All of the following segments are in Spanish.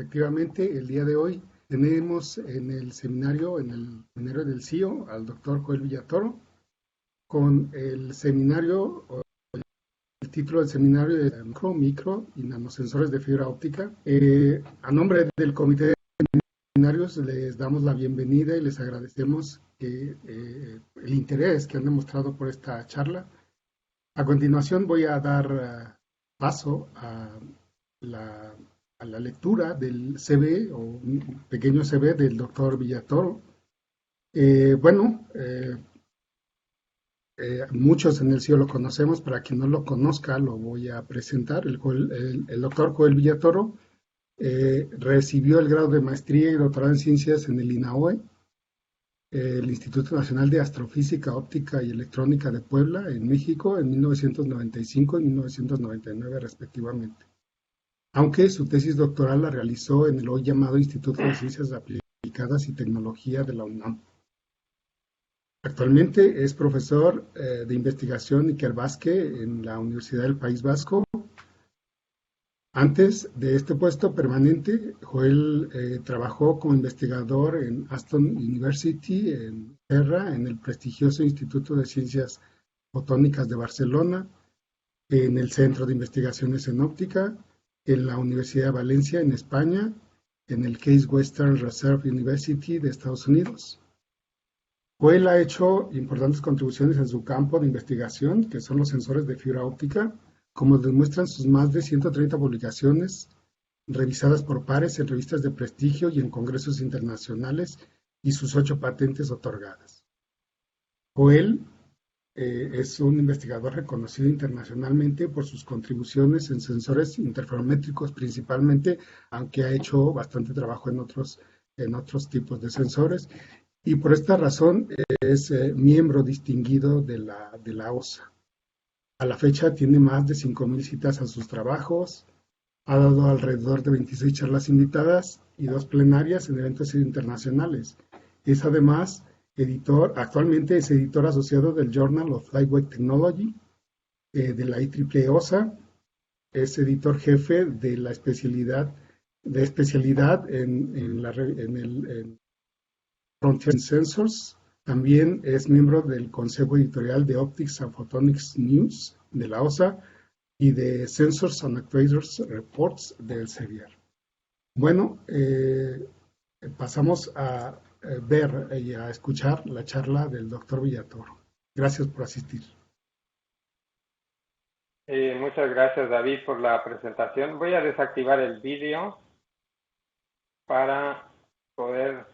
efectivamente, el día de hoy tenemos en el seminario, en el seminario del CIO, al doctor Joel Villatoro, con el seminario, o el título del seminario de micro y nanosensores de fibra óptica. A nombre del comité de seminarios les damos la bienvenida y les agradecemos el interés que han demostrado por esta charla. A continuación voy a dar paso la, a la lectura del CV o un pequeño CV del doctor Villatoro. Muchos en el CIO lo conocemos, para quien no lo conozca lo voy a presentar. El doctor Joel Villatoro recibió el grado de maestría y doctorado en ciencias en el INAOE, el Instituto Nacional de Astrofísica, Óptica y Electrónica de Puebla, en México, en 1995 y 1999 respectivamente. Aunque su tesis doctoral la realizó en el hoy llamado Instituto de Ciencias Aplicadas y Tecnología de la UNAM. Actualmente es profesor de investigación Iker Vázquez en la Universidad del País Vasco. Antes de este puesto permanente, Joel trabajó como investigador en Aston University, en Inglaterra, en el prestigioso Instituto de Ciencias Fotónicas de Barcelona, en el Centro de Investigaciones en Óptica, en la Universidad de Valencia, en España, en el Case Western Reserve University de Estados Unidos. Joel ha hecho importantes contribuciones en su campo de investigación, que son los sensores de fibra óptica, como demuestran sus más de 130 publicaciones revisadas por pares en revistas de prestigio y en congresos internacionales y sus 8 patentes otorgadas. Joel es un investigador reconocido internacionalmente por sus contribuciones en sensores interferométricos principalmente, aunque ha hecho bastante trabajo en otros tipos de sensores, y por esta razón es miembro distinguido de la OSA. A la fecha tiene más de 5,000 citas a sus trabajos, ha dado alrededor de 26 charlas invitadas y 2 plenarias en eventos internacionales. Es además actualmente es editor asociado del Journal of Lightweight Technology, de la IEEE OSA, es editor jefe de la especialidad en Frontier Sensors. También es miembro del consejo editorial de Optics and Photonics News de la OSA y de Sensors and Actuators Reports del CEVIR. Bueno, pasamos a ver y a escuchar la charla del doctor Villatoro. Gracias por asistir. Muchas gracias, David, por la presentación. Voy a desactivar el vídeo para poder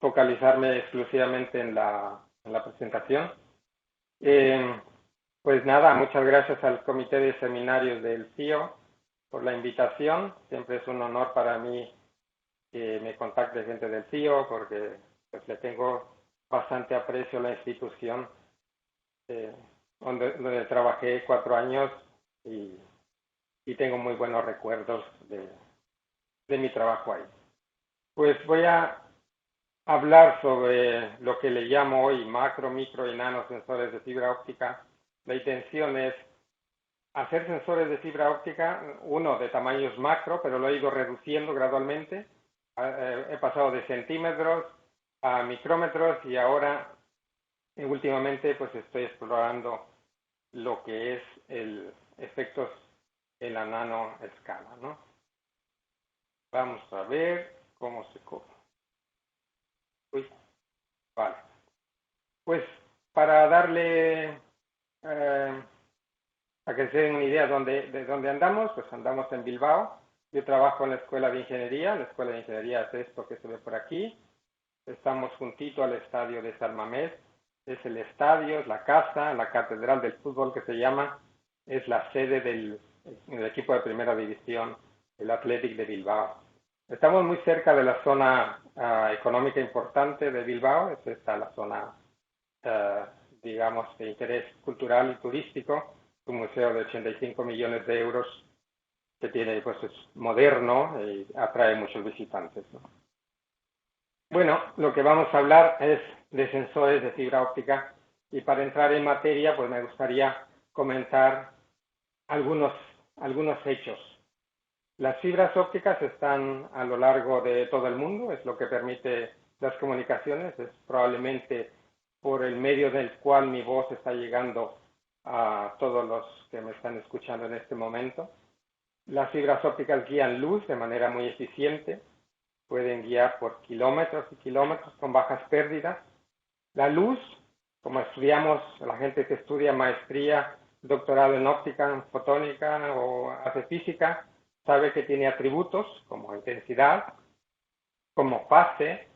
focalizarme exclusivamente en la presentación. Pues nada, muchas gracias al Comité de Seminarios del CIO por la invitación. Siempre es un honor para mí que me contacte gente del CIO porque pues, le tengo bastante aprecio a la institución donde trabajé 4 años y tengo muy buenos recuerdos de mi trabajo ahí. Pues voy a hablar sobre lo que le llamo hoy macro, micro y nanosensores de fibra óptica. La intención es hacer sensores de fibra óptica, uno de tamaños macro, pero lo he ido reduciendo gradualmente. He pasado de centímetros a micrómetros y ahora, últimamente, pues estoy explorando lo que es efectos en la nanoescala, ¿no? Vamos a ver cómo se coge. Vale. Pues para darle a que se den una idea de dónde andamos, pues andamos en Bilbao. Yo trabajo en la Escuela de Ingeniería. La Escuela de Ingeniería es esto que se ve por aquí. Estamos juntito al estadio de San Mamés. Es el estadio, es la casa, la catedral del fútbol que se llama. Es la sede del equipo de primera división, el Athletic de Bilbao. Estamos muy cerca de la zona económica importante de Bilbao. Es esta la zona, digamos, de interés cultural y turístico. Un museo de 85 millones de euros que tiene, pues es moderno y atrae muchos visitantes, ¿no? Bueno, lo que vamos a hablar es de sensores de fibra óptica y para entrar en materia, pues me gustaría comentar algunos hechos. Las fibras ópticas están a lo largo de todo el mundo, es lo que permite las comunicaciones, es probablemente por el medio del cual mi voz está llegando a todos los que me están escuchando en este momento. Las fibras ópticas guían luz de manera muy eficiente, pueden guiar por kilómetros y kilómetros con bajas pérdidas. La luz, como estudiamos, la gente que estudia maestría, doctorado en óptica, en fotónica o hace física, sabe que tiene atributos como intensidad, como fase,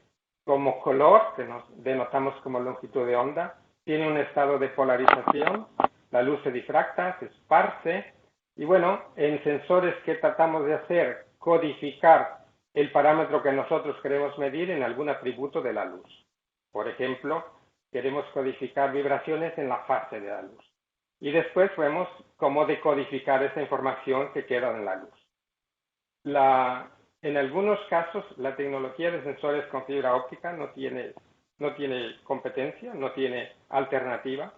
como color, que nos denotamos como longitud de onda, tiene un estado de polarización, la luz se difracta, se esparce, y bueno, en sensores que tratamos de hacer, codificar el parámetro que nosotros queremos medir en algún atributo de la luz. Por ejemplo, queremos codificar vibraciones en la fase de la luz. Y después vemos cómo decodificar esa información que queda en la luz. En algunos casos, la tecnología de sensores con fibra óptica no tiene competencia, no tiene alternativa.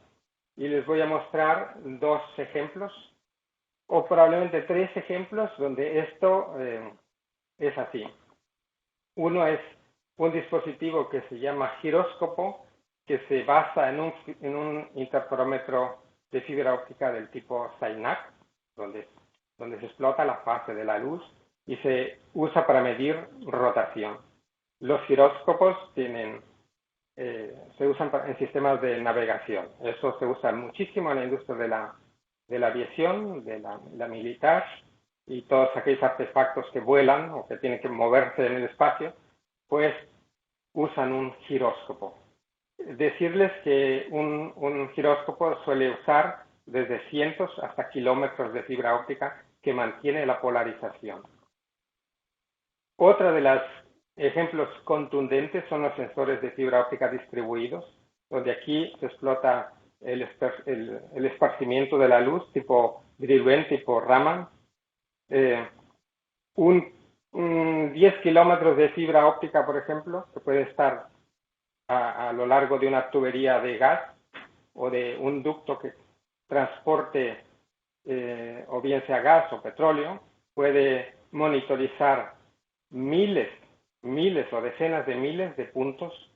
Y les voy a mostrar 2 ejemplos, o probablemente 3 ejemplos, donde esto es así. Uno es un dispositivo que se llama giróscopo, que se basa en un interferómetro de fibra óptica del tipo SINAC, donde se explota la fase de la luz y se usa para medir rotación. Los giróscopos se usan en sistemas de navegación. Eso se usa muchísimo en la industria de la aviación, de la militar, y todos aquellos artefactos que vuelan o que tienen que moverse en el espacio, pues usan un giróscopo. Decirles que un giróscopo suele usar desde cientos hasta kilómetros de fibra óptica que mantiene la polarización. Otra de los ejemplos contundentes son los sensores de fibra óptica distribuidos, donde aquí se explota el esparcimiento de la luz tipo Brillouin, tipo Raman. 10 kilómetros de fibra óptica, por ejemplo, que puede estar a lo largo de una tubería de gas o de un ducto que transporte o bien sea gas o petróleo, puede monitorizar miles o decenas de miles de puntos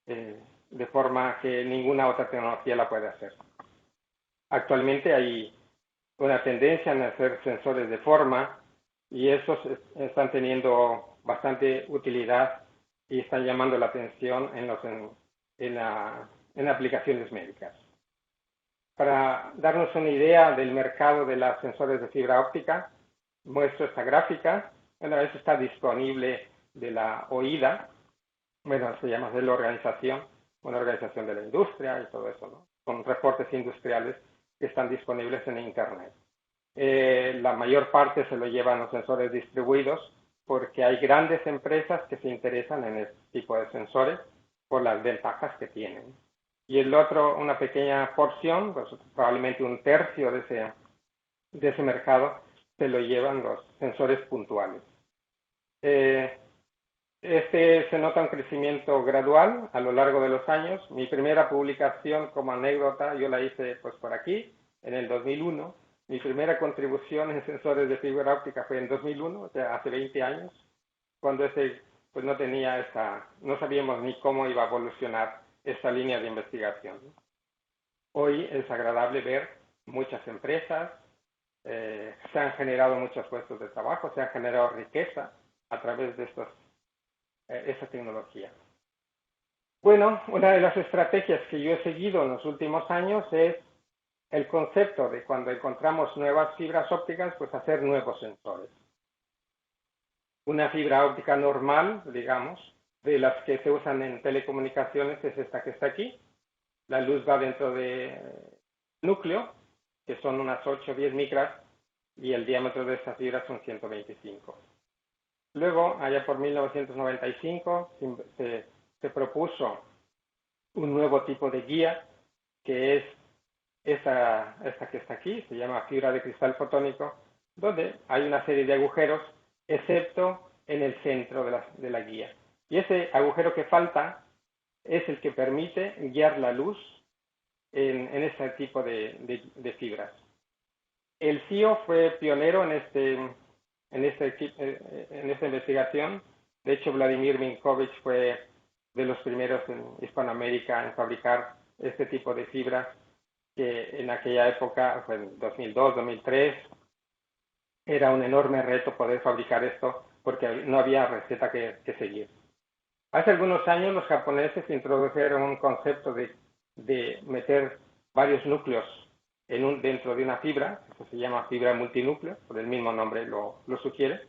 de forma que ninguna otra tecnología la puede hacer. Actualmente hay una tendencia en hacer sensores de forma y esos están teniendo bastante utilidad y están llamando la atención en aplicaciones médicas. Para darnos una idea del mercado de los sensores de fibra óptica, muestro esta gráfica. Una vez está disponible de la OIDA, bueno, se llama de la organización, una organización de la industria y todo eso, ¿no? Son reportes industriales que están disponibles en Internet. La mayor parte se lo llevan los sensores distribuidos porque hay grandes empresas que se interesan en este tipo de sensores por las ventajas que tienen. Y el otro, una pequeña porción, pues probablemente un tercio de ese mercado, se lo llevan los sensores puntuales. Se nota un crecimiento gradual a lo largo de los años. Mi primera publicación como anécdota, yo la hice pues por aquí, en el 2001. Mi primera contribución en sensores de fibra óptica fue en 2001, o sea, hace 20 años, cuando pues no sabíamos ni cómo iba a evolucionar esta línea de investigación. Hoy es agradable ver muchas empresas, se han generado muchos puestos de trabajo, se ha generado riqueza a través de esa tecnología. Bueno, una de las estrategias que yo he seguido en los últimos años es el concepto de cuando encontramos nuevas fibras ópticas, pues hacer nuevos sensores. Una fibra óptica normal, digamos, de las que se usan en telecomunicaciones es esta que está aquí. La luz va dentro de núcleo, que son unas 8 o 10 micras, y el diámetro de esta fibra son 125. Luego, allá por 1995, se propuso un nuevo tipo de guía, que es esta que está aquí, se llama fibra de cristal fotónico, donde hay una serie de agujeros, excepto en el centro de la guía. Y ese agujero que falta es el que permite guiar la luz en este tipo de fibras. El CIO fue pionero en en esta investigación. De hecho, Vladimir Minkovich fue de los primeros en Hispanoamérica en fabricar este tipo de fibras, que en aquella época, fue en 2002, 2003, era un enorme reto poder fabricar esto porque no había receta que seguir. Hace algunos años los japoneses introdujeron un concepto de meter varios núcleos dentro de una fibra, eso se llama fibra multinúcleo, por el mismo nombre lo sugiere,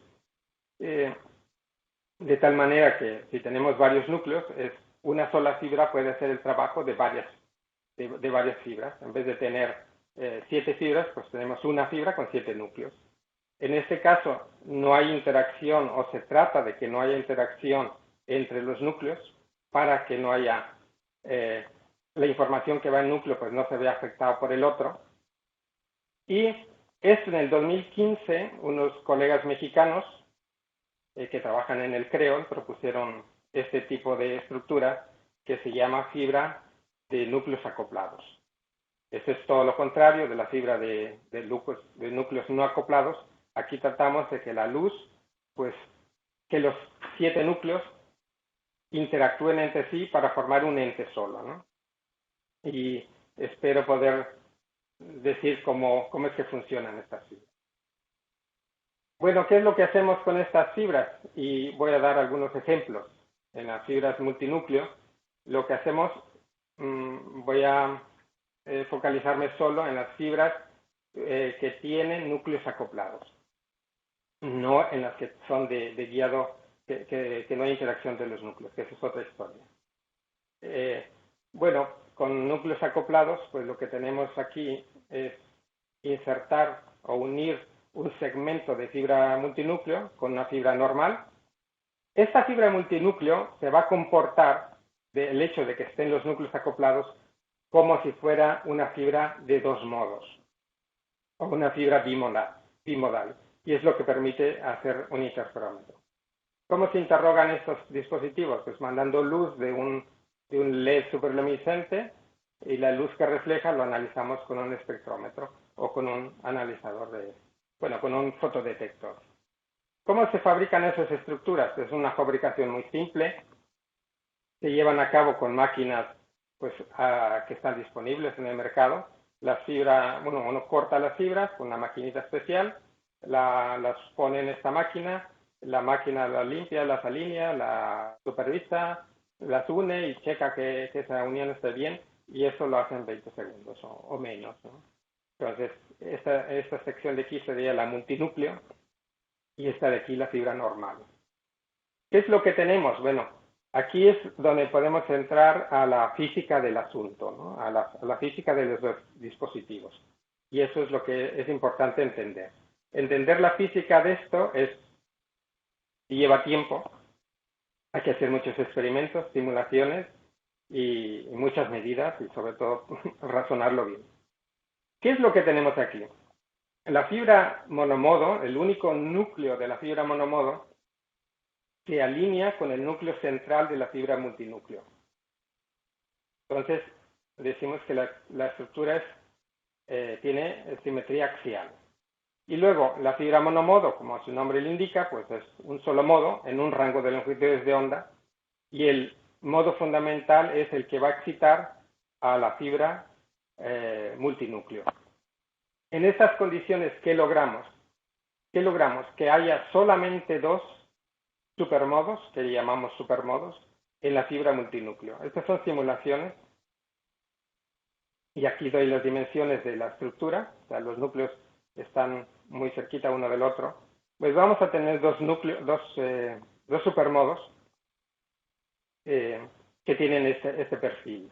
de tal manera que si tenemos varios núcleos, una sola fibra puede hacer el trabajo de varias fibras. En vez de tener 7 fibras, pues tenemos una fibra con 7 núcleos. En este caso, no hay interacción, o se trata de que no haya interacción entre los núcleos para que no haya la información que va en núcleo, pues no se vea afectada por el otro. Y esto en el 2015, unos colegas mexicanos que trabajan en el CREOL propusieron este tipo de estructura que se llama fibra de núcleos acoplados. Eso es todo lo contrario de la fibra de núcleos no acoplados. Aquí tratamos de que la luz, pues, que los 7 núcleos interactúen entre sí para formar un ente solo, ¿no? Y espero poder decir cómo es que funcionan estas fibras. Bueno, ¿qué es lo que hacemos con estas fibras? Y voy a dar algunos ejemplos. En las fibras multinúcleo, lo que hacemos, voy a focalizarme solo en las fibras que tienen núcleos acoplados, no en las que son de guiado, que no hay interacción de los núcleos, que eso es otra historia. Bueno, con núcleos acoplados, pues lo que tenemos aquí es insertar o unir un segmento de fibra multinúcleo con una fibra normal. Esta fibra multinúcleo se va a comportar del hecho de que estén los núcleos acoplados como si fuera una fibra de 2 modos o una fibra bimodal, y es lo que permite hacer un interferómetro. ¿Cómo se interrogan estos dispositivos? Pues mandando luz de un LED superluminiscente, y la luz que refleja lo analizamos con un espectrómetro o con un analizador con un fotodetector. ¿Cómo se fabrican esas estructuras? Es una fabricación muy simple. Se llevan a cabo con máquinas pues, que están disponibles en el mercado. La fibra, uno corta las fibras con una maquinita especial, las pone en esta máquina, la máquina las limpia, las alinea, las supervisa, las une y checa que esa unión esté bien, y eso lo hace en 20 segundos o menos, ¿no? Entonces, esta sección de aquí sería la multinúcleo y esta de aquí la fibra normal. ¿Qué es lo que tenemos? Bueno, aquí es donde podemos entrar a la física del asunto, ¿no? a la física de los dispositivos. Y eso es lo que es importante entender. Entender la física de esto lleva tiempo. Hay que hacer muchos experimentos, simulaciones y muchas medidas y sobre todo razonarlo bien. ¿Qué es lo que tenemos aquí? La fibra monomodo, el único núcleo de la fibra monomodo, se alinea con el núcleo central de la fibra multinúcleo. Entonces, decimos que la estructura tiene simetría axial. Y luego, la fibra monomodo, como su nombre le indica, pues es un solo modo en un rango de longitudes de onda, y el modo fundamental es el que va a excitar a la fibra multinúcleo. En estas condiciones, ¿qué logramos? Que haya solamente 2 supermodos, que llamamos supermodos, en la fibra multinúcleo. Estas son simulaciones, y aquí doy las dimensiones de la estructura, o sea, los núcleos están muy cerquita uno del otro. Pues vamos a tener dos supermodos que tienen este perfil.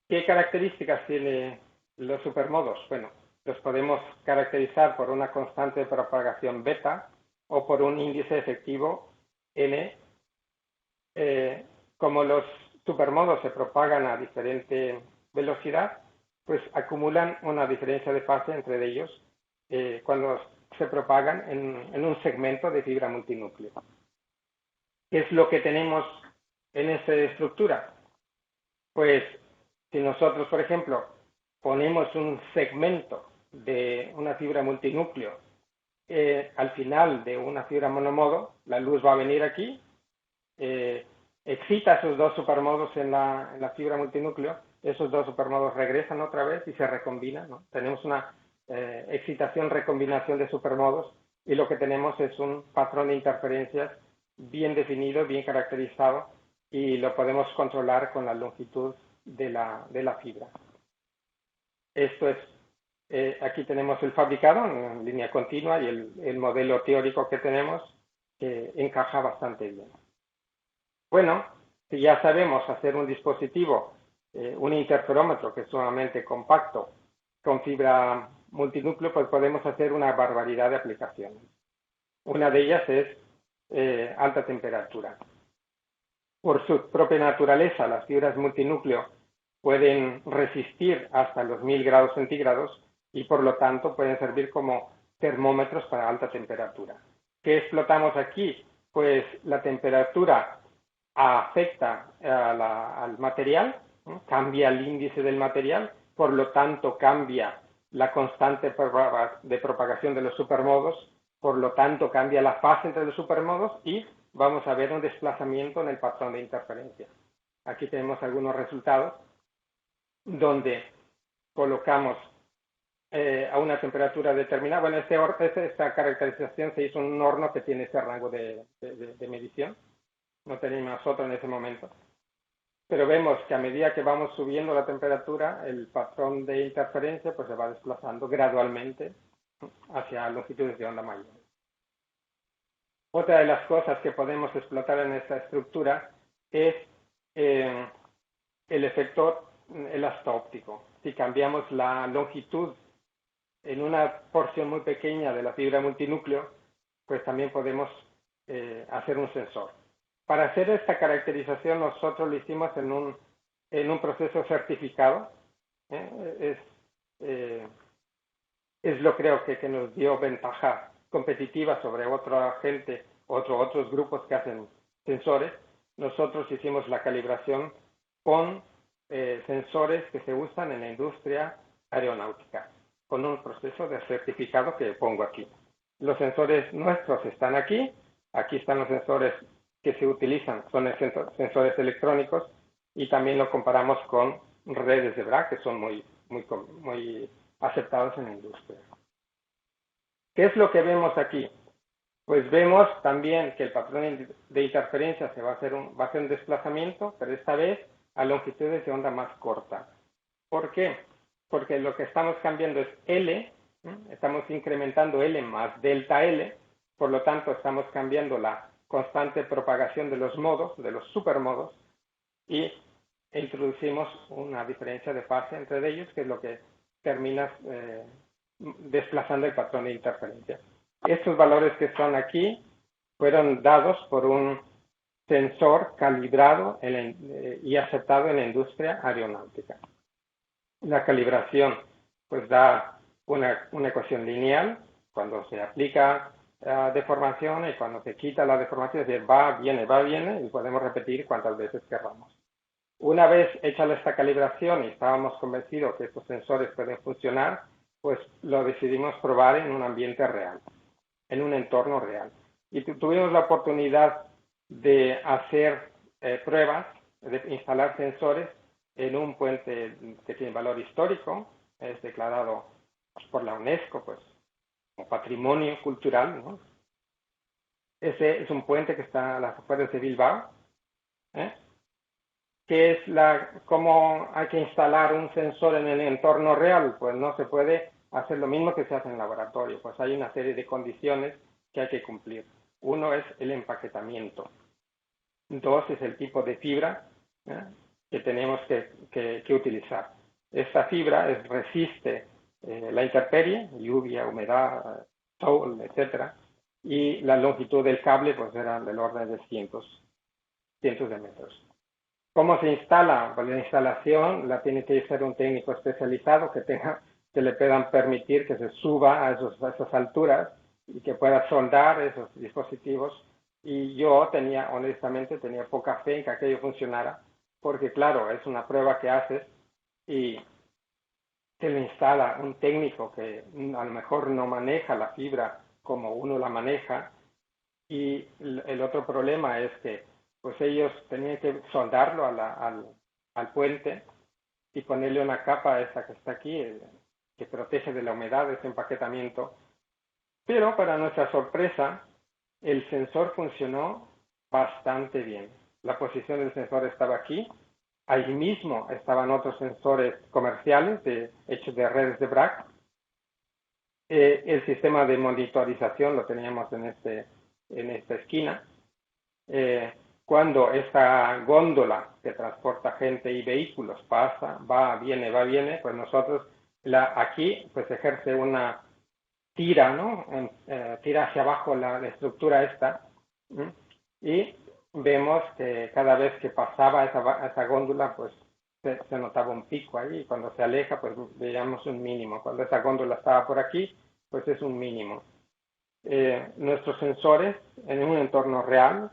¿Qué características tienen los supermodos? Bueno, los podemos caracterizar por una constante de propagación beta o por un índice efectivo n. Como los supermodos se propagan a diferente velocidad, pues acumulan una diferencia de fase entre ellos cuando se propagan en un segmento de fibra multinúcleo. ¿Qué es lo que tenemos en esta estructura? Pues si nosotros, por ejemplo, ponemos un segmento de una fibra multinúcleo al final de una fibra monomodo, la luz va a venir aquí, excita esos dos supermodos en la fibra multinúcleo, esos dos supermodos regresan otra vez y se recombinan, ¿no? Tenemos una excitación, recombinación de supermodos, y lo que tenemos es un patrón de interferencias bien definido, bien caracterizado, y lo podemos controlar con la longitud de la fibra. Esto es, aquí tenemos el fabricado en línea continua y el modelo teórico que tenemos encaja bastante bien. Bueno, si ya sabemos hacer un dispositivo, un interferómetro que es sumamente compacto, con fibra multinúcleo, pues podemos hacer una barbaridad de aplicaciones. Una de ellas es alta temperatura. Por su propia naturaleza, las fibras multinúcleo pueden resistir hasta los 1000 grados centígrados y por lo tanto pueden servir como termómetros para alta temperatura. ¿Qué explotamos aquí? Pues la temperatura afecta al material, ¿no? Cambia el índice del material, por lo tanto cambia la constante de propagación de los supermodos, por lo tanto cambia la fase entre los supermodos y vamos a ver un desplazamiento en el patrón de interferencia. Aquí tenemos algunos resultados donde colocamos a una temperatura determinada. Bueno, esta caracterización se hizo en un horno que tiene ese rango de medición. No teníamos otro en ese momento. Pero vemos que a medida que vamos subiendo la temperatura, el patrón de interferencia pues se va desplazando gradualmente hacia longitudes de onda mayores. Otra de las cosas que podemos explotar en esta estructura es el efecto elasto-óptico. Si cambiamos la longitud en una porción muy pequeña de la fibra multinúcleo, pues también podemos hacer un sensor. Para hacer esta caracterización nosotros lo hicimos en un proceso certificado. Es lo creo que nos dio ventaja competitiva sobre otra gente, otros grupos que hacen sensores. Nosotros hicimos la calibración con sensores que se usan en la industria aeronáutica, con un proceso de certificado que pongo aquí. Los sensores nuestros están aquí. Aquí están los sensores que se utilizan, son sensores electrónicos, y también lo comparamos con redes de Bragg, que son muy aceptados en la industria. ¿Qué es lo que vemos aquí? Pues vemos también que el patrón de interferencia va a hacer un desplazamiento, pero esta vez a longitudes de onda más corta. ¿Por qué? Porque lo que estamos cambiando es L, estamos incrementando L más delta L, por lo tanto estamos cambiando la constante propagación de los modos, de los supermodos, y introducimos una diferencia de fase entre ellos, que es lo que termina desplazando el patrón de interferencia. Estos valores que están aquí fueron dados por un sensor calibrado y aceptado en la industria aeronáutica. La calibración pues da una ecuación lineal cuando se aplica deformación, y cuando se quita la deformación, es decir, va, viene, y podemos repetir cuantas veces queramos. Una vez hecha esta calibración y estábamos convencidos que estos sensores pueden funcionar, pues lo decidimos probar en un ambiente real, en un entorno real. Y tuvimos la oportunidad de hacer pruebas, de instalar sensores en un puente que tiene valor histórico, es declarado por la UNESCO, pues, como patrimonio cultural, ¿no? Ese es un puente que está a las afueras de Bilbao, que es cómo hay que instalar un sensor en el entorno real. Pues no se puede hacer lo mismo que se hace en el laboratorio, pues hay una serie de condiciones que hay que cumplir. Uno es el empaquetamiento. Dos es el tipo de fibra que tenemos que utilizar. Esta fibra resiste la intemperie, lluvia, humedad, sol, etcétera, y la longitud del cable pues era del orden de cientos de metros. ¿Cómo se instala? Pues la instalación la tiene que hacer un técnico especializado que le puedan permitir que se suba a esas alturas y que pueda soldar esos dispositivos. Y yo honestamente tenía poca fe en que aquello funcionara, porque claro, es una prueba que haces y se le instala un técnico que a lo mejor no maneja la fibra como uno la maneja. Y el otro problema es que pues ellos tenían que soldarlo al puente y ponerle una capa esa que está aquí, que protege de la humedad, ese empaquetamiento. Pero para nuestra sorpresa, el sensor funcionó bastante bien. La posición del sensor estaba aquí. Ahí mismo estaban otros sensores comerciales hechos de redes de Bragg. El sistema de monitorización lo teníamos en esta esquina. Cuando esta góndola que transporta gente y vehículos pasa, viene, pues nosotros aquí pues ejerce una tira, ¿no? Tira hacia abajo la estructura esta, ¿sí? Y vemos que cada vez que pasaba esa góndola, pues se notaba un pico ahí, y cuando se aleja, pues veíamos un mínimo. Cuando esa góndola estaba por aquí, pues es un mínimo. Nuestros sensores, en un entorno real,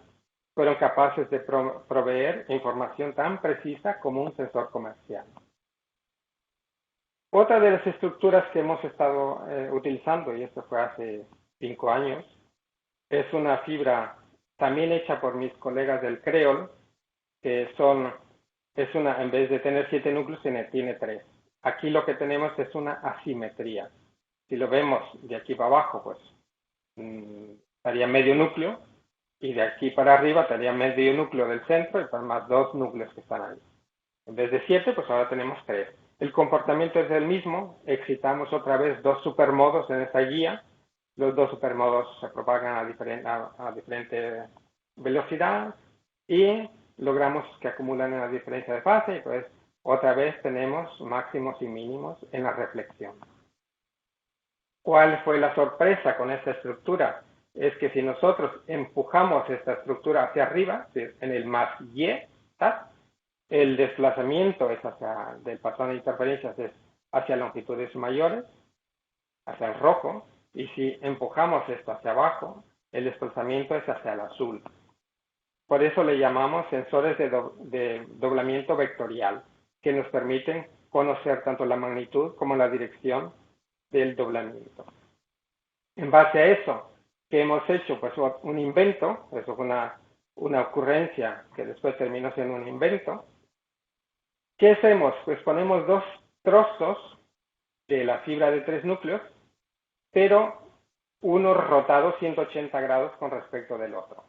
fueron capaces de proveer información tan precisa como un sensor comercial. Otra de las estructuras que hemos estado utilizando, y esto fue hace 5 años, es una fibra también hecha por mis colegas del CREOL, que en vez de tener 7 núcleos, tiene 3. Aquí lo que tenemos es una asimetría. Si lo vemos de aquí para abajo, pues estaría medio núcleo, y de aquí para arriba estaría medio núcleo del centro y pues más 2 núcleos que están ahí. En vez de 7, pues ahora tenemos 3. El comportamiento es el mismo. Excitamos otra vez 2 supermodos en esta guía. Los 2 supermodos se propagan a diferente velocidad y logramos que acumulan una diferencia de fase y pues otra vez tenemos máximos y mínimos en la reflexión. ¿Cuál fue la sorpresa con esta estructura? Es que si nosotros empujamos esta estructura hacia arriba, en el más Y, el desplazamiento del patrón de interferencias es hacia longitudes mayores, hacia el rojo, y si empujamos esto hacia abajo, el desplazamiento es hacia el azul. Por eso le llamamos sensores de doblamiento vectorial, que nos permiten conocer tanto la magnitud como la dirección del doblamiento. En base a eso, ¿qué hemos hecho? Pues un invento, eso fue una ocurrencia que después terminó siendo un invento. ¿Qué hacemos? Pues ponemos 2 trozos de la fibra de 3 núcleos, pero uno rotado 180 grados con respecto del otro.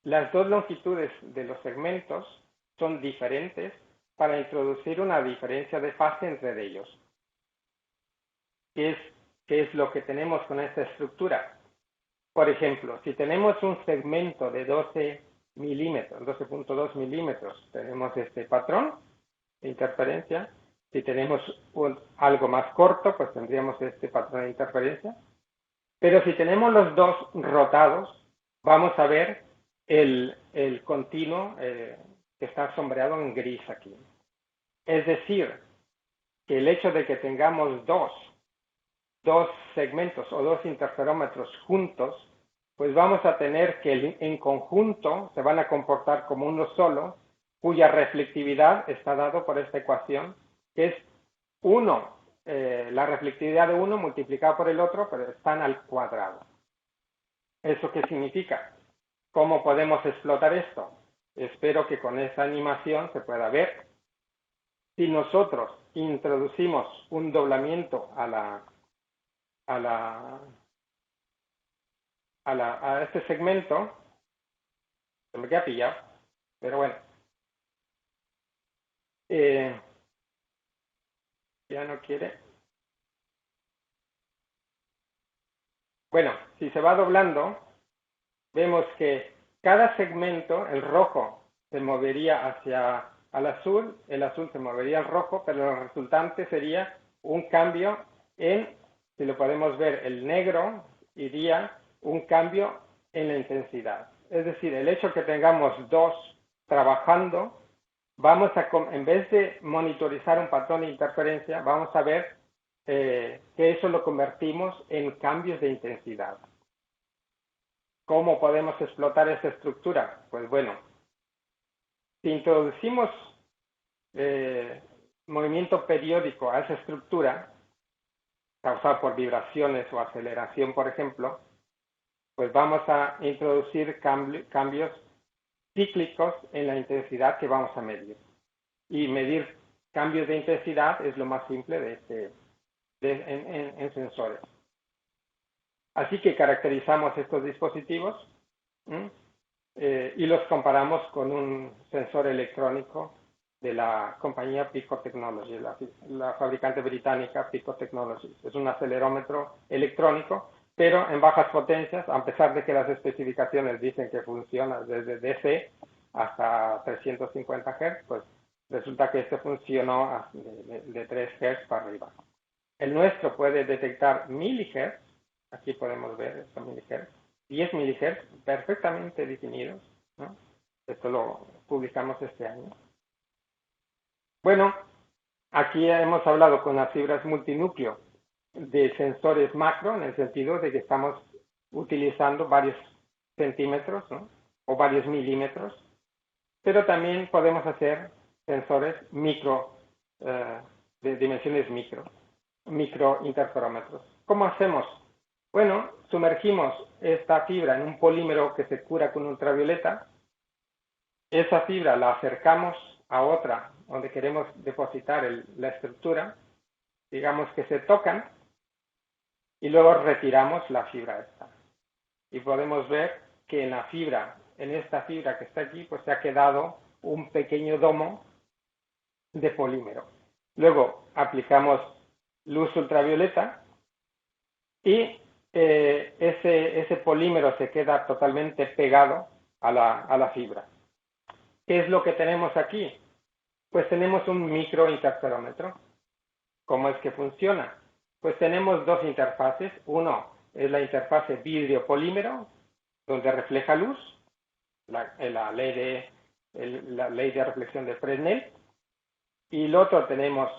Las 2 longitudes de los segmentos son diferentes para introducir una diferencia de fase entre ellos. ¿Qué es lo que tenemos con esta estructura? Por ejemplo, si tenemos un segmento de 12 milímetros, 12.2 milímetros, tenemos este patrón de interferencia. Si tenemos algo más corto, pues tendríamos este patrón de interferencia. Pero si tenemos los 2 rotados, vamos a ver el continuo que está sombreado en gris aquí. Es decir, que el hecho de que tengamos dos segmentos o 2 interferómetros juntos, pues vamos a tener que en conjunto se van a comportar como uno solo, cuya reflectividad está dado por esta ecuación, que es 1, la reflectividad de uno multiplicado por el otro, pero están al cuadrado. ¿Eso qué significa? ¿Cómo podemos explotar esto? Espero que con esa animación se pueda ver. Si nosotros introducimos un doblamiento a este segmento, se me queda pillado, pero bueno. Ya no quiere. Bueno, si se va doblando, vemos que cada segmento, el rojo, se movería hacia el azul se movería al rojo, pero el resultante sería un cambio si lo podemos ver, el negro iría un cambio en la intensidad. Es decir, el hecho que tengamos 2 trabajando, en vez de monitorizar un patrón de interferencia, vamos a ver que eso lo convertimos en cambios de intensidad. ¿Cómo podemos explotar esa estructura? Pues bueno, si introducimos movimiento periódico a esa estructura, causado por vibraciones o aceleración, por ejemplo, pues vamos a introducir cambios cíclicos en la intensidad que vamos a medir. Y medir cambios de intensidad es lo más simple en sensores. Así que caracterizamos estos dispositivos y los comparamos con un sensor electrónico de la compañía Pico Technology, la fabricante británica Pico Technologies. Es un acelerómetro electrónico, pero en bajas potencias, a pesar de que las especificaciones dicen que funciona desde DC hasta 350 Hz, pues resulta que este funcionó de 3 Hz para arriba. El nuestro puede detectar milihertz, aquí podemos ver estos milihertz, 10 milihertz perfectamente definidos, ¿no? Esto lo publicamos este año. Bueno, aquí hemos hablado con las fibras multinúcleo de sensores macro, en el sentido de que estamos utilizando varios centímetros, ¿no? O varios milímetros, pero también podemos hacer sensores micro, de dimensiones micro interferómetros. ¿Cómo hacemos? Bueno, sumergimos esta fibra en un polímero que se cura con ultravioleta. Esa fibra la acercamos a otra donde queremos depositar la estructura, digamos que se tocan, y luego retiramos la fibra esta. Y podemos ver que en esta fibra que está aquí, pues se ha quedado un pequeño domo de polímero. Luego aplicamos luz ultravioleta y ese polímero se queda totalmente pegado a la fibra. ¿Qué es lo que tenemos aquí? Pues tenemos un microinterferómetro. ¿Cómo es que funciona? Pues tenemos dos interfaces. Uno es la interfase vidrio-polímero, donde refleja luz, la ley de reflexión de Fresnel. Y el otro tenemos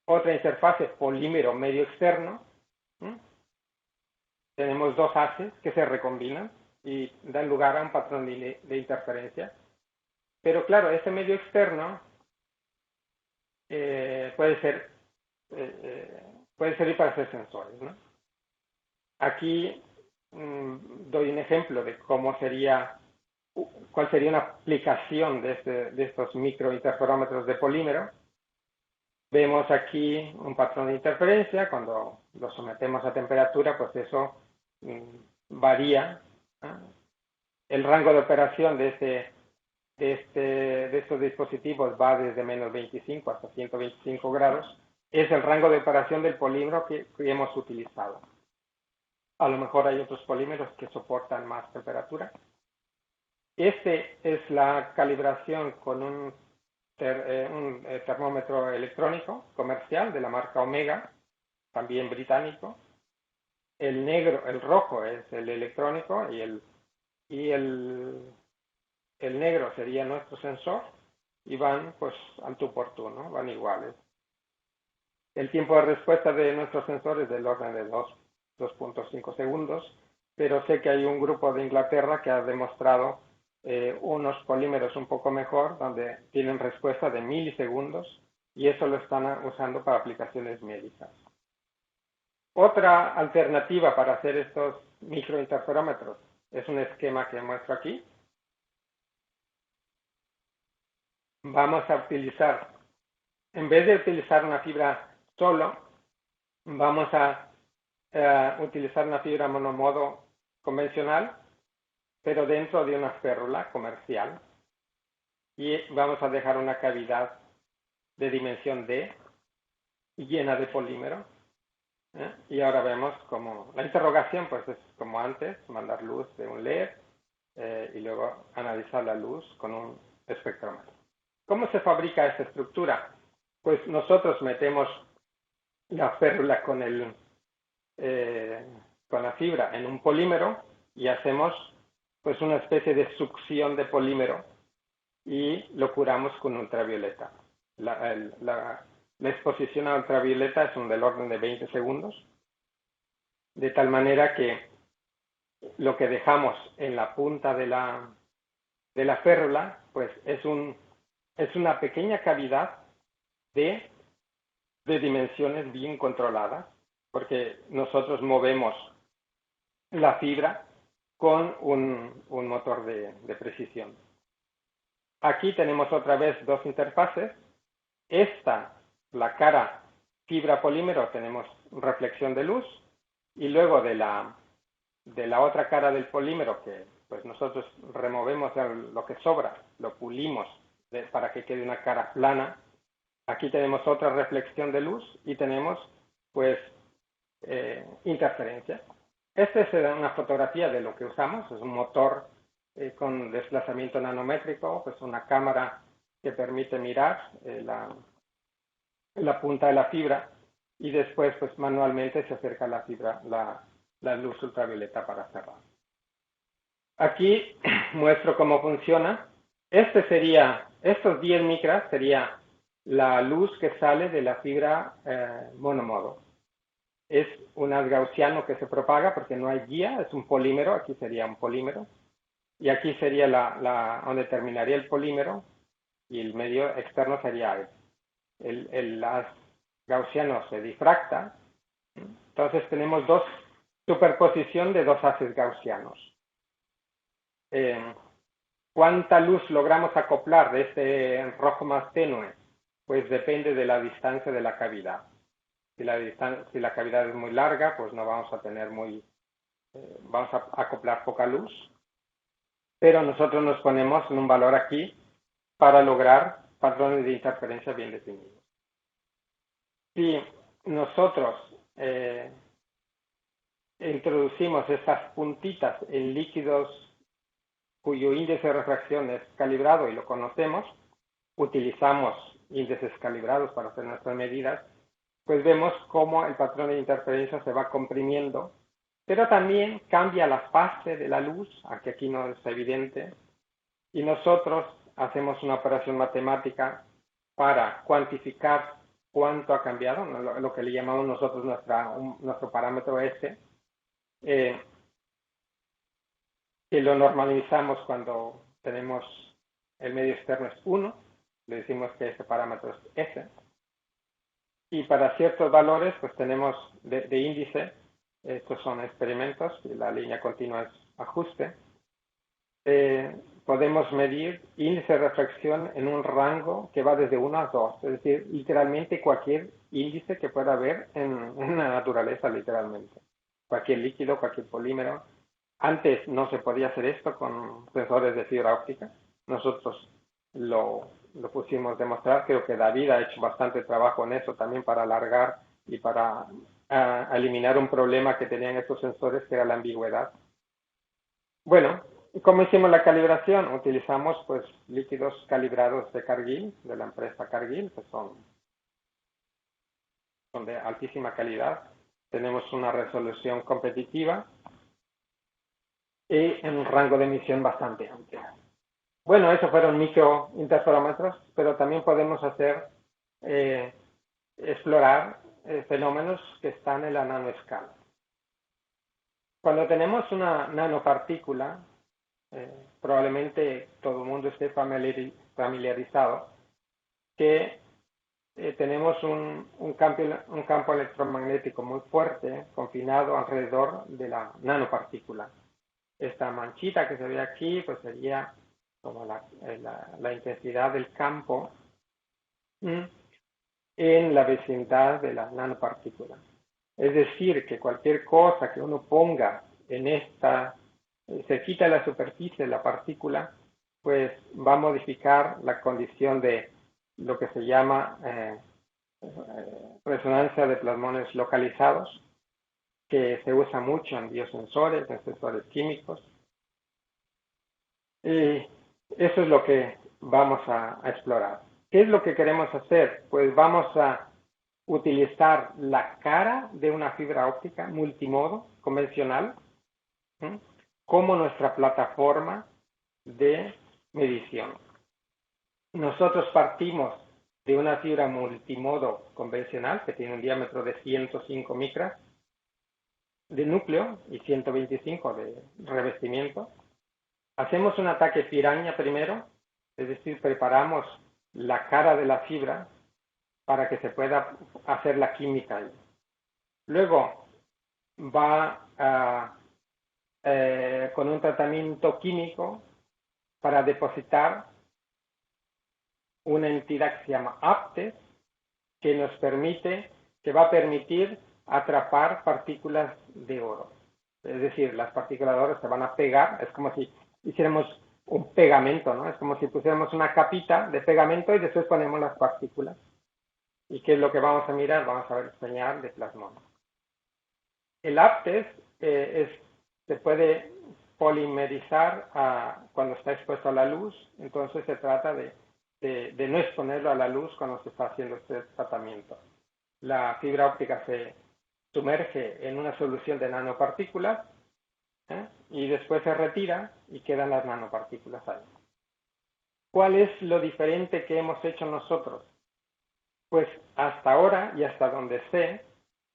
otra interfase polímero medio externo. Tenemos dos haces que se recombinan y dan lugar a un patrón de interferencia. Pero claro, ese medio externo puede servir para hacer sensores, ¿no? Aquí doy un ejemplo de cuál sería una aplicación de estos microinterferómetros de polímero. Vemos aquí un patrón de interferencia. Cuando lo sometemos a temperatura, pues eso varía, ¿no? El rango de operación de estos dispositivos va desde menos 25 hasta 125 grados. Es el rango de operación del polímero que hemos utilizado. A lo mejor hay otros polímeros que soportan más temperatura. Este es la calibración con un termómetro electrónico comercial de la marca Omega, también británico. El rojo es el electrónico y el negro sería nuestro sensor, y van pues al tú por tú, ¿no? Van iguales. El tiempo de respuesta de nuestros sensores es del orden de 2.5 segundos, pero sé que hay un grupo de Inglaterra que ha demostrado unos polímeros un poco mejor, donde tienen respuesta de milisegundos, y eso lo están usando para aplicaciones médicas. Otra alternativa para hacer estos microinterferómetros es un esquema que muestro aquí. Vamos a utilizar, en vez de utilizar una fibra solo, vamos a utilizar una fibra monomodo convencional, pero dentro de una férula comercial, y vamos a dejar una cavidad de dimensión D llena de polímero. Y ahora vemos como la interrogación pues es como antes, mandar luz de un LED y luego analizar la luz con un espectrómetro. ¿Cómo se fabrica esta estructura? Pues nosotros metemos la férula con la fibra en un polímero y hacemos pues una especie de succión de polímero y lo curamos con ultravioleta. La exposición a ultravioleta es del orden de 20 segundos, de tal manera que lo que dejamos en la punta de la férula pues es una pequeña cavidad de dimensiones bien controladas, porque nosotros movemos la fibra con un motor de precisión. Aquí tenemos otra vez dos interfaces. Esta, la cara fibra polímero, tenemos reflexión de luz, y luego de la otra cara del polímero, que pues nosotros removemos lo que sobra, lo pulimos para que quede una cara plana. Aquí tenemos otra reflexión de luz y tenemos pues interferencia. Esta es una fotografía de lo que usamos, es un motor con desplazamiento nanométrico, pues una cámara que permite mirar la punta de la fibra, y después pues manualmente se acerca la fibra, la luz ultravioleta para cerrar. Aquí muestro cómo funciona. Estos 10 micras sería la luz que sale de la fibra monomodo. Es un haz gaussiano que se propaga porque no hay guía, es un polímero, aquí sería un polímero, y aquí sería donde terminaría el polímero, y el medio externo sería el haz gaussiano se difracta. Entonces tenemos superposición de dos haces gaussianos. ¿Cuánta luz logramos acoplar de este rojo más tenue? Pues depende de la distancia de la cavidad. Si la cavidad es muy larga, pues no vamos a tener vamos a acoplar poca luz. Pero nosotros nos ponemos en un valor aquí para lograr patrones de interferencia bien definidos. Si nosotros introducimos estas puntitas en líquidos cuyo índice de refracción es calibrado y lo conocemos, utilizamos índices calibrados para hacer nuestras medidas, pues vemos cómo el patrón de interferencia se va comprimiendo, pero también cambia la fase de la luz, aunque aquí no es evidente, y nosotros hacemos una operación matemática para cuantificar cuánto ha cambiado, lo que le llamamos nosotros nuestro parámetro S, que lo normalizamos cuando tenemos el medio externo es 1, le decimos que ese parámetro es S, y para ciertos valores pues tenemos de índice, estos son experimentos, y la línea continua es ajuste, podemos medir índice de refracción en un rango que va desde 1 a 2, es decir, literalmente cualquier índice que pueda haber en la naturaleza, literalmente. Cualquier líquido, cualquier polímero. Antes no se podía hacer esto con sensores de fibra óptica. Nosotros lo pusimos a demostrar. Creo que David ha hecho bastante trabajo en eso también para alargar y para eliminar un problema que tenían estos sensores, que era la ambigüedad. Bueno, ¿cómo hicimos la calibración? Utilizamos pues líquidos calibrados de Cargill, de la empresa Cargill, que son de altísima calidad. Tenemos una resolución competitiva y en un rango de emisión bastante amplio. Bueno, esos fueron microinterferómetros, pero también podemos explorar fenómenos que están en la nanoescala. Cuando tenemos una nanopartícula, probablemente todo el mundo esté familiarizado, que tenemos un campo electromagnético muy fuerte confinado alrededor de la nanopartícula. Esta manchita que se ve aquí pues sería como la intensidad del campo en la vecindad de la nanopartícula. Es decir, que cualquier cosa que uno ponga en cerquita de la superficie de la partícula, pues va a modificar la condición de lo que se llama resonancia de plasmones localizados, que se usa mucho en biosensores, en sensores químicos. Y eso es lo que vamos a explorar. ¿Qué es lo que queremos hacer? Pues vamos a utilizar la cara de una fibra óptica multimodo convencional como nuestra plataforma de medición. Nosotros partimos de una fibra multimodo convencional que tiene un diámetro de 105 micras de núcleo y 125 de revestimiento. Hacemos un ataque piraña primero, es decir, preparamos la cara de la fibra para que se pueda hacer la química ahí. Luego va a con un tratamiento químico para depositar una entidad que se llama APTES, que va a permitir atrapar partículas de oro. Es decir, las partículas de oro se van a pegar, es como si hiciéramos un pegamento, ¿no? Es como si pusiéramos una capita de pegamento y después ponemos las partículas. ¿Y qué es lo que vamos a mirar? Vamos a ver señal de plasmón. El APTES se puede polimerizar cuando está expuesto a la luz, entonces se trata de no exponerlo a la luz cuando se está haciendo este tratamiento. La fibra óptica se sumerge en una solución de nanopartículas y después se retira y quedan las nanopartículas ahí. ¿Cuál es lo diferente que hemos hecho nosotros? Pues hasta ahora y hasta donde sé,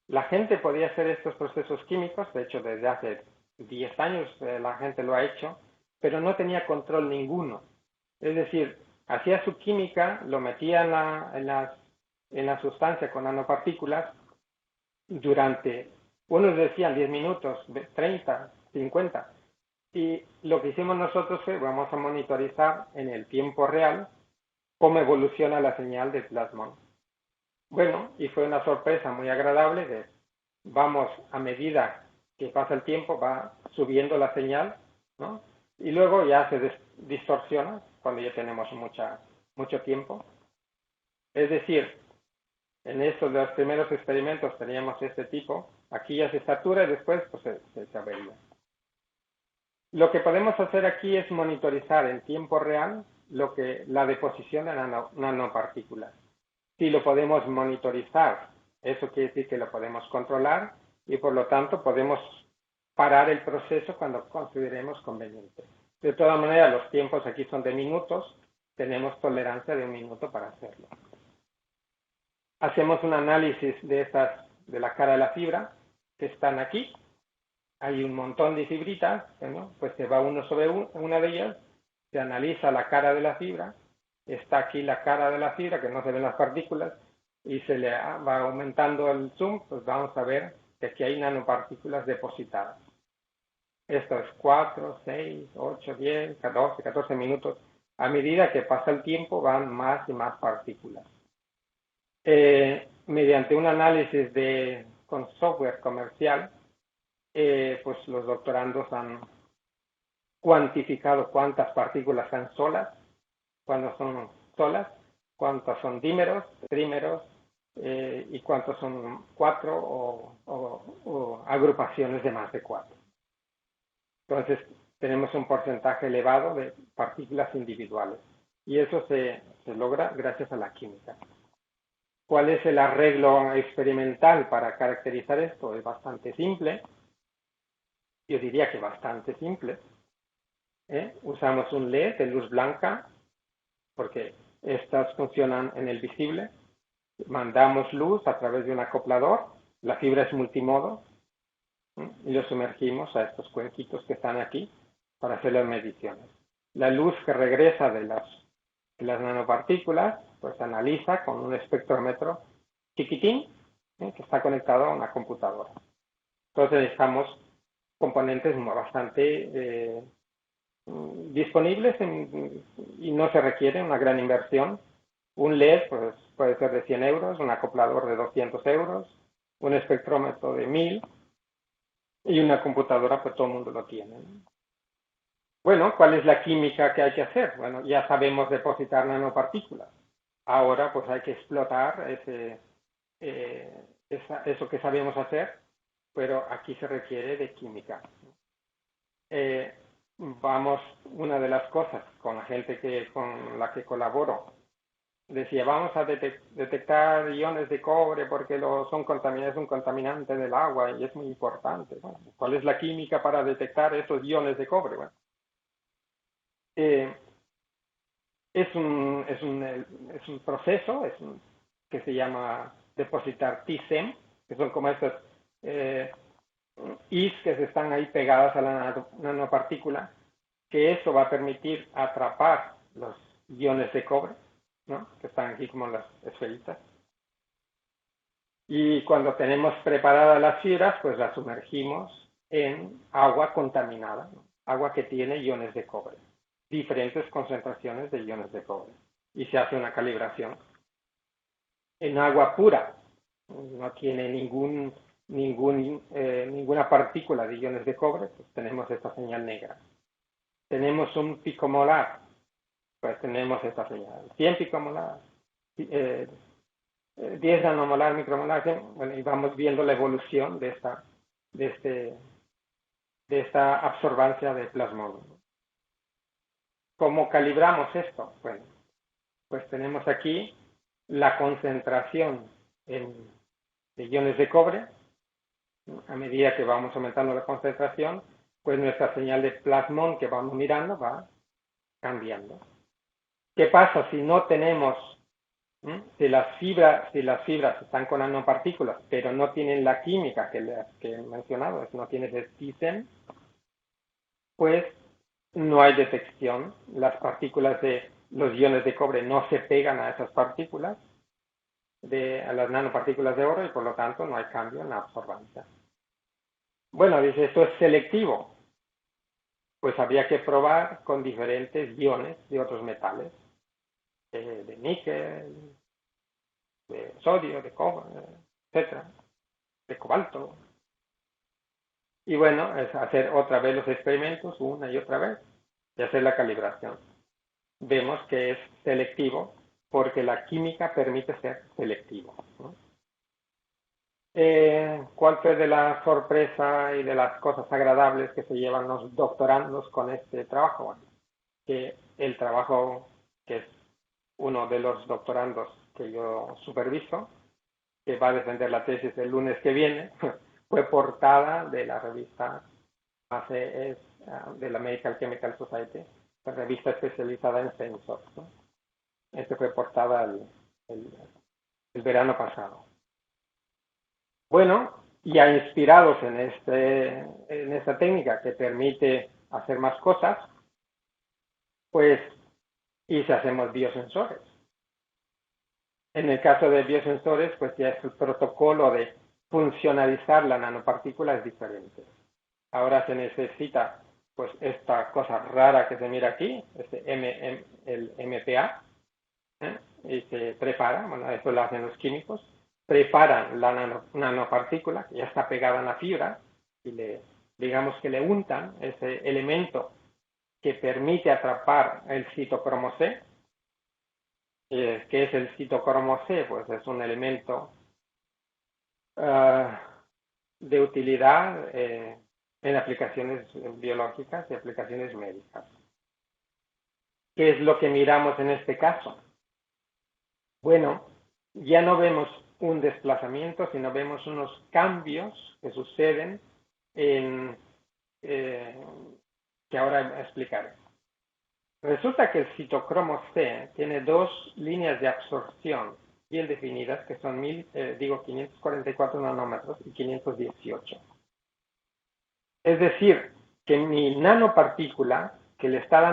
la gente podía hacer estos procesos químicos, de hecho desde hace 10 años la gente lo ha hecho, pero no tenía control ninguno. Es decir, hacía su química, lo metía en la sustancia con nanopartículas durante, unos decían 10 minutos, 30, 50, y lo que hicimos nosotros fue, vamos a monitorizar en el tiempo real cómo evoluciona la señal de plasmón. Bueno, y fue una sorpresa muy agradable que vamos a medida que pasa el tiempo, va subiendo la señal, ¿no? Y luego ya se distorsiona cuando ya tenemos mucho tiempo. Es decir, en estos de los primeros experimentos teníamos este tipo, aquí ya se satura y después pues, se avería. Lo que podemos hacer aquí es monitorizar en tiempo real la deposición de nanopartículas. Si lo podemos monitorizar, eso quiere decir que lo podemos controlar y por lo tanto podemos parar el proceso cuando consideremos conveniente. De todas maneras, los tiempos aquí son de minutos, tenemos tolerancia de 1 minuto para hacerlo. Hacemos un análisis de la cara de la fibra, que están aquí. Hay un montón de fibritas, ¿no? Pues se va uno sobre una de ellas, se analiza la cara de la fibra, está aquí la cara de la fibra, que no se ven las partículas, y se le va aumentando el zoom, pues vamos a ver que aquí hay nanopartículas depositadas. Esto es 4, 6, 8, 10, 14 minutos. A medida que pasa el tiempo van más y más partículas. Mediante un análisis con software comercial, pues los doctorandos han cuantificado cuántas partículas son solas, cuántas son solas, cuántos son dímeros, trímeros, y cuántos son 4 o agrupaciones de más de 4. Entonces, tenemos un porcentaje elevado de partículas individuales y eso se logra gracias a la química. ¿Cuál es el arreglo experimental para caracterizar esto? Es bastante simple. Yo diría que bastante simple. Usamos un LED de luz blanca porque estas funcionan en el visible. Mandamos luz a través de un acoplador. La fibra es multimodo. Y lo sumergimos a estos cuenquitos que están aquí para hacer las mediciones. La luz que regresa de las nanopartículas, pues se analiza con un espectrómetro chiquitín que está conectado a una computadora. Entonces necesitamos componentes bastante disponibles y no se requiere una gran inversión. Un LED pues, puede ser de 100 euros, un acoplador de 200 euros, un espectrómetro de 1000 y una computadora, pues todo el mundo lo tiene. Bueno, ¿cuál es la química que hay que hacer? Bueno, ya sabemos depositar nanopartículas. Ahora pues hay que explotar eso que sabemos hacer, pero aquí se requiere de química. Una de las cosas con la gente con la que colaboro, decía, vamos a detectar iones de cobre porque es un contaminante del agua y es muy importante. Bueno, ¿cuál es la química para detectar esos iones de cobre? Bueno, es un proceso que se llama depositar TSEM, que son como estos Is que se están ahí pegadas a la nanopartícula, que eso va a permitir atrapar los iones de cobre, ¿no? Que están aquí como las esferitas. Y cuando tenemos preparadas las fibras, pues las sumergimos en agua contaminada, ¿no? Agua que tiene iones de cobre, diferentes concentraciones de iones de cobre, y se hace una calibración. En agua pura, no tiene ninguna partícula de iones de cobre, pues tenemos esta señal negra. Tenemos un picomolar, pues tenemos esta señal. 100 picomolar, 10 nanomolar, micromolar, bueno, y vamos viendo la evolución de esta absorbancia de plasmón. ¿Cómo calibramos esto? Bueno, pues tenemos aquí la concentración de iones de cobre. A medida que vamos aumentando la concentración, pues nuestra señal de plasmón que vamos mirando va cambiando. ¿Qué pasa si no tenemos, si las fibras están con nanopartículas, pero no tienen la química que he mencionado, no tiene ese TISEN, pues no hay detección, las partículas de los iones de cobre no se pegan a esas partículas, a las nanopartículas de oro, y por lo tanto no hay cambio en la absorbancia. Bueno, dice, esto es selectivo. Pues habría que probar con diferentes iones de otros metales, de níquel, de sodio, de cobre, etcétera, de cobalto. Y bueno, es hacer otra vez los experimentos una y otra vez y hacer la calibración. Vemos que es selectivo porque la química permite ser selectivo, ¿no? ¿Cuál fue de la sorpresa y de las cosas agradables que se llevan los doctorandos con este trabajo? Bueno, que el trabajo, que es uno de los doctorandos que yo superviso, que va a defender la tesis el lunes que viene, fue portada de la revista ACS, de la American Chemical Society, la revista especializada en sensors, ¿no? Este fue portada el verano pasado. Bueno, ya inspirados en esta técnica que permite hacer más cosas, pues, y si hacemos biosensores. En el caso de biosensores, pues ya el protocolo de funcionalizar la nanopartícula es diferente. Ahora se necesita, pues, esta cosa rara que se mira aquí, el MPA, y se prepara, bueno, eso lo hacen los químicos, preparan la nanopartícula, que ya está pegada en la fibra, y digamos que le untan ese elemento que permite atrapar el citocromo C. ¿Qué es el citocromo C? Pues es un elemento de utilidad en aplicaciones biológicas y aplicaciones médicas. ¿Qué es lo que miramos en este caso? Bueno, ya no vemos un desplazamiento, sino vemos unos cambios que suceden que ahora explicaré. Resulta que el citocromo C tiene dos líneas de absorción bien definidas, que son 544 nanómetros y 518. Es decir, que mi nanopartícula, que le está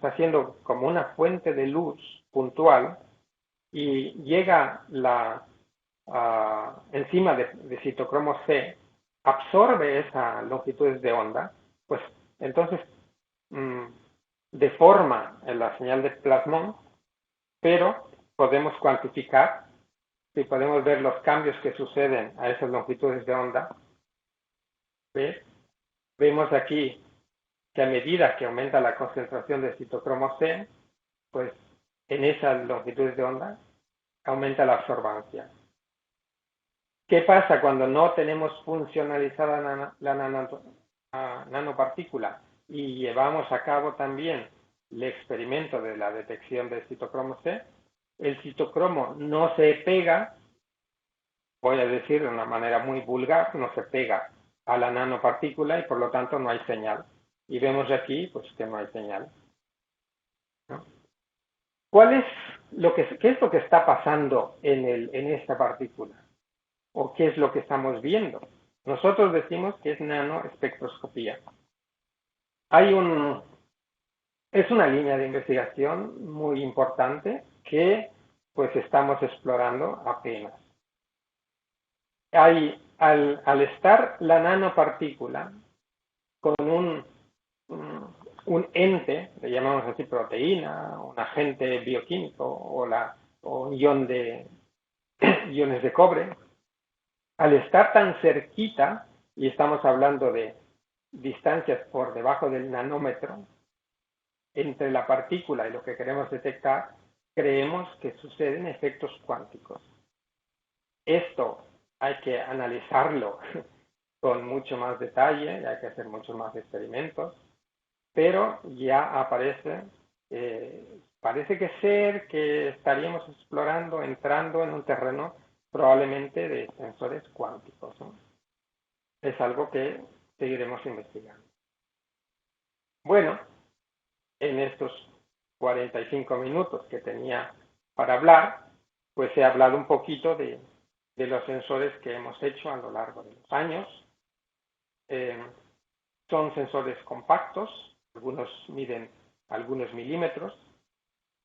haciendo como una fuente de luz puntual, y llega enzima de citocromo C, absorbe esa longitud de onda, pues entonces deforma la señal de plasmón, pero podemos cuantificar y podemos ver los cambios que suceden a esas longitudes de onda. ¿Ves? Vemos aquí que a medida que aumenta la concentración de citocromo C, pues en esas longitudes de onda aumenta la absorbancia. ¿Qué pasa cuando no tenemos funcionalizada la nanopartícula y llevamos a cabo también el experimento de la detección del citocromo C? El citocromo no se pega, voy a decir de una manera muy vulgar, no se pega a la nanopartícula y por lo tanto no hay señal. Y vemos aquí pues que no hay señal, ¿no? ¿Qué es lo que está pasando en esta partícula? ¿O qué es lo que estamos viendo? Nosotros decimos que es nanoespectroscopía. Es una línea de investigación muy importante que pues estamos explorando apenas. Al estar la nanopartícula con un ente, le llamamos así proteína, un agente bioquímico o iones de cobre, al estar tan cerquita, y estamos hablando de distancias por debajo del nanómetro, entre la partícula y lo que queremos detectar, creemos que suceden efectos cuánticos. Esto hay que analizarlo con mucho más detalle, y hay que hacer muchos más experimentos, pero ya parece que estaríamos entrando en un terreno probablemente de sensores cuánticos, ¿no? Es algo que seguiremos investigando. Bueno, en estos 45 minutos que tenía para hablar, pues he hablado un poquito de los sensores que hemos hecho a lo largo de los años. Son sensores compactos, algunos miden algunos milímetros,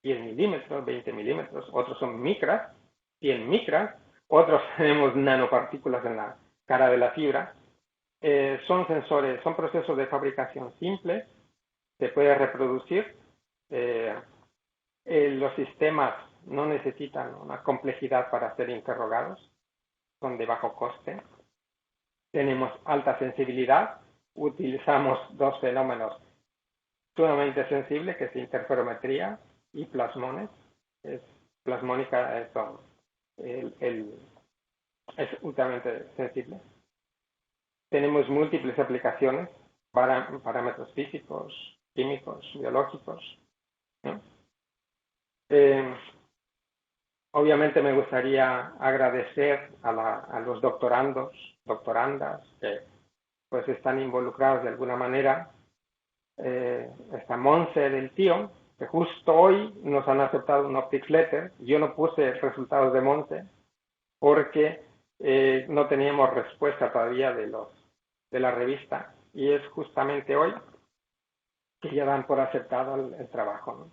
10 milímetros, 20 milímetros, otros son micras, 100 micras, otros tenemos nanopartículas en la cara de la fibra. Son procesos de fabricación simples, se puede reproducir. Los sistemas no necesitan una complejidad para ser interrogados, son de bajo coste. Tenemos alta sensibilidad, utilizamos dos fenómenos sumamente sensibles, que es interferometría y plasmones. Plasmónica es ultramente sensible. Tenemos múltiples aplicaciones, parámetros físicos, químicos, biológicos, ¿no? Obviamente me gustaría agradecer a los doctorandas que pues están involucrados de alguna manera. Está Monse del Tío, que justo hoy nos han aceptado un Optics Letter. Yo no puse resultados de Monse porque no teníamos respuesta todavía de la revista, y es justamente hoy que ya dan por aceptado el trabajo, ¿no?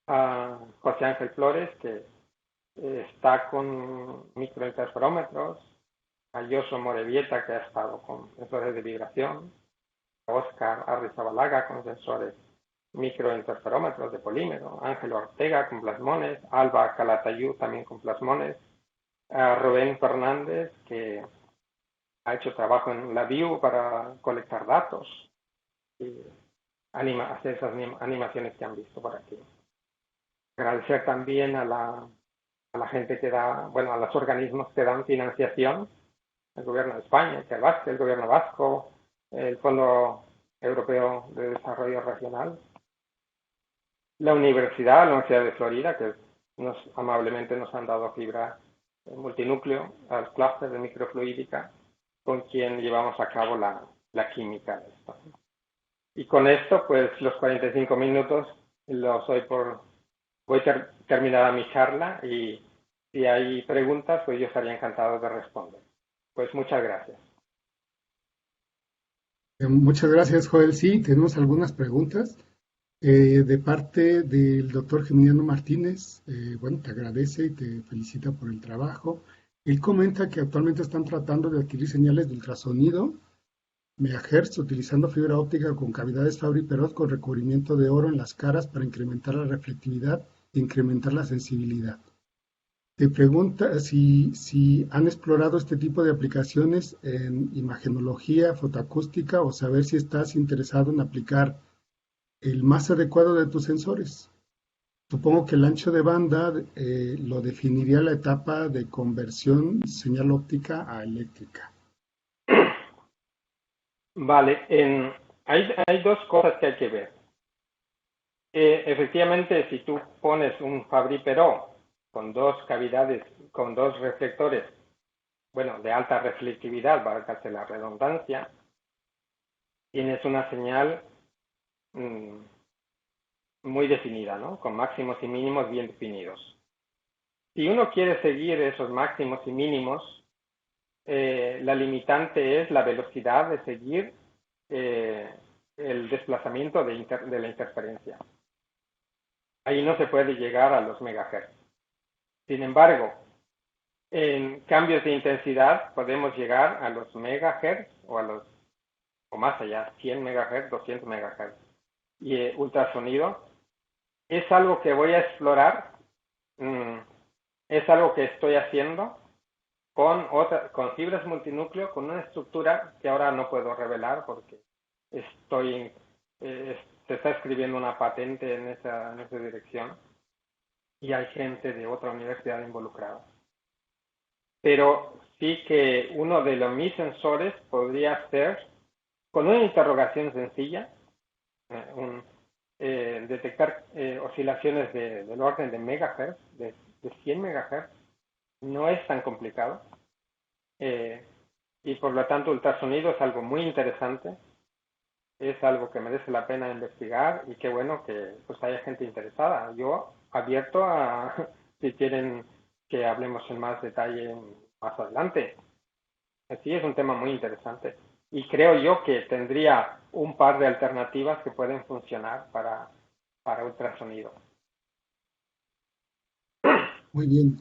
A José Ángel Flores, que está con microinterferómetros, a Yoso Morevieta, que ha estado con sensores de vibración, a Óscar Arrizabalaga con sensores microinterferómetros de polímero, Ángel Ortega con plasmones, Alba Calatayud también con plasmones, a Rubén Fernández, que ha hecho trabajo en la BIU para colectar datos y hacer esas animaciones que han visto por aquí. Agradecer también a la gente que da, a los organismos que dan financiación, el Gobierno de España, el Gobierno vasco, el Fondo Europeo de Desarrollo Regional, la Universidad de Florida, que amablemente nos han dado fibra multinúcleo al clúster de microfluídica, con quien llevamos a cabo la química de esto. Y con esto, pues los 45 minutos voy terminada mi charla, y si hay preguntas, pues yo estaría encantado de responder. Pues muchas gracias. Muchas gracias, Joel. Sí, tenemos algunas preguntas de parte del doctor Geminiano Martínez. Te agradece y te felicita por el trabajo. Él comenta que actualmente están tratando de adquirir señales de ultrasonido megahertz utilizando fibra óptica con cavidades Fabry-Perot con recubrimiento de oro en las caras para incrementar la reflectividad e incrementar la sensibilidad. Te pregunta si han explorado este tipo de aplicaciones en imagenología, fotoacústica, o saber si estás interesado en aplicar el más adecuado de tus sensores. Supongo que el ancho de banda lo definiría la etapa de conversión señal óptica a eléctrica. Vale, hay dos cosas que hay que ver. Efectivamente, si tú pones un Fabry-Perot con dos cavidades, con dos reflectores, de alta reflectividad, para hacer la redundancia, tienes una señal muy definida, ¿no? Con máximos y mínimos bien definidos. Si uno quiere seguir esos máximos y mínimos, la limitante es la velocidad de seguir el desplazamiento de la interferencia. Ahí no se puede llegar a los megahertz. Sin embargo, en cambios de intensidad podemos llegar a los megahertz o a los o más allá, 100 MHz, 200 MHz. Y ultrasonido es algo que voy a explorar, es algo que estoy haciendo con fibras multinúcleo, con una estructura que ahora no puedo revelar porque se está escribiendo una patente en esa dirección y hay gente de otra universidad involucrada. Pero sí que uno de mis sensores podría ser, con una interrogación sencilla, detectar oscilaciones del orden de megahertz, de 100 megahertz. No es tan complicado. Y por lo tanto ultrasonido es algo muy interesante, es algo que merece la pena investigar y qué bueno que pues haya gente interesada. Yo abierto a si quieren que hablemos en más detalle más adelante. Sí, es un tema muy interesante y creo yo que tendría un par de alternativas que pueden funcionar para ultrasonido. Muy bien.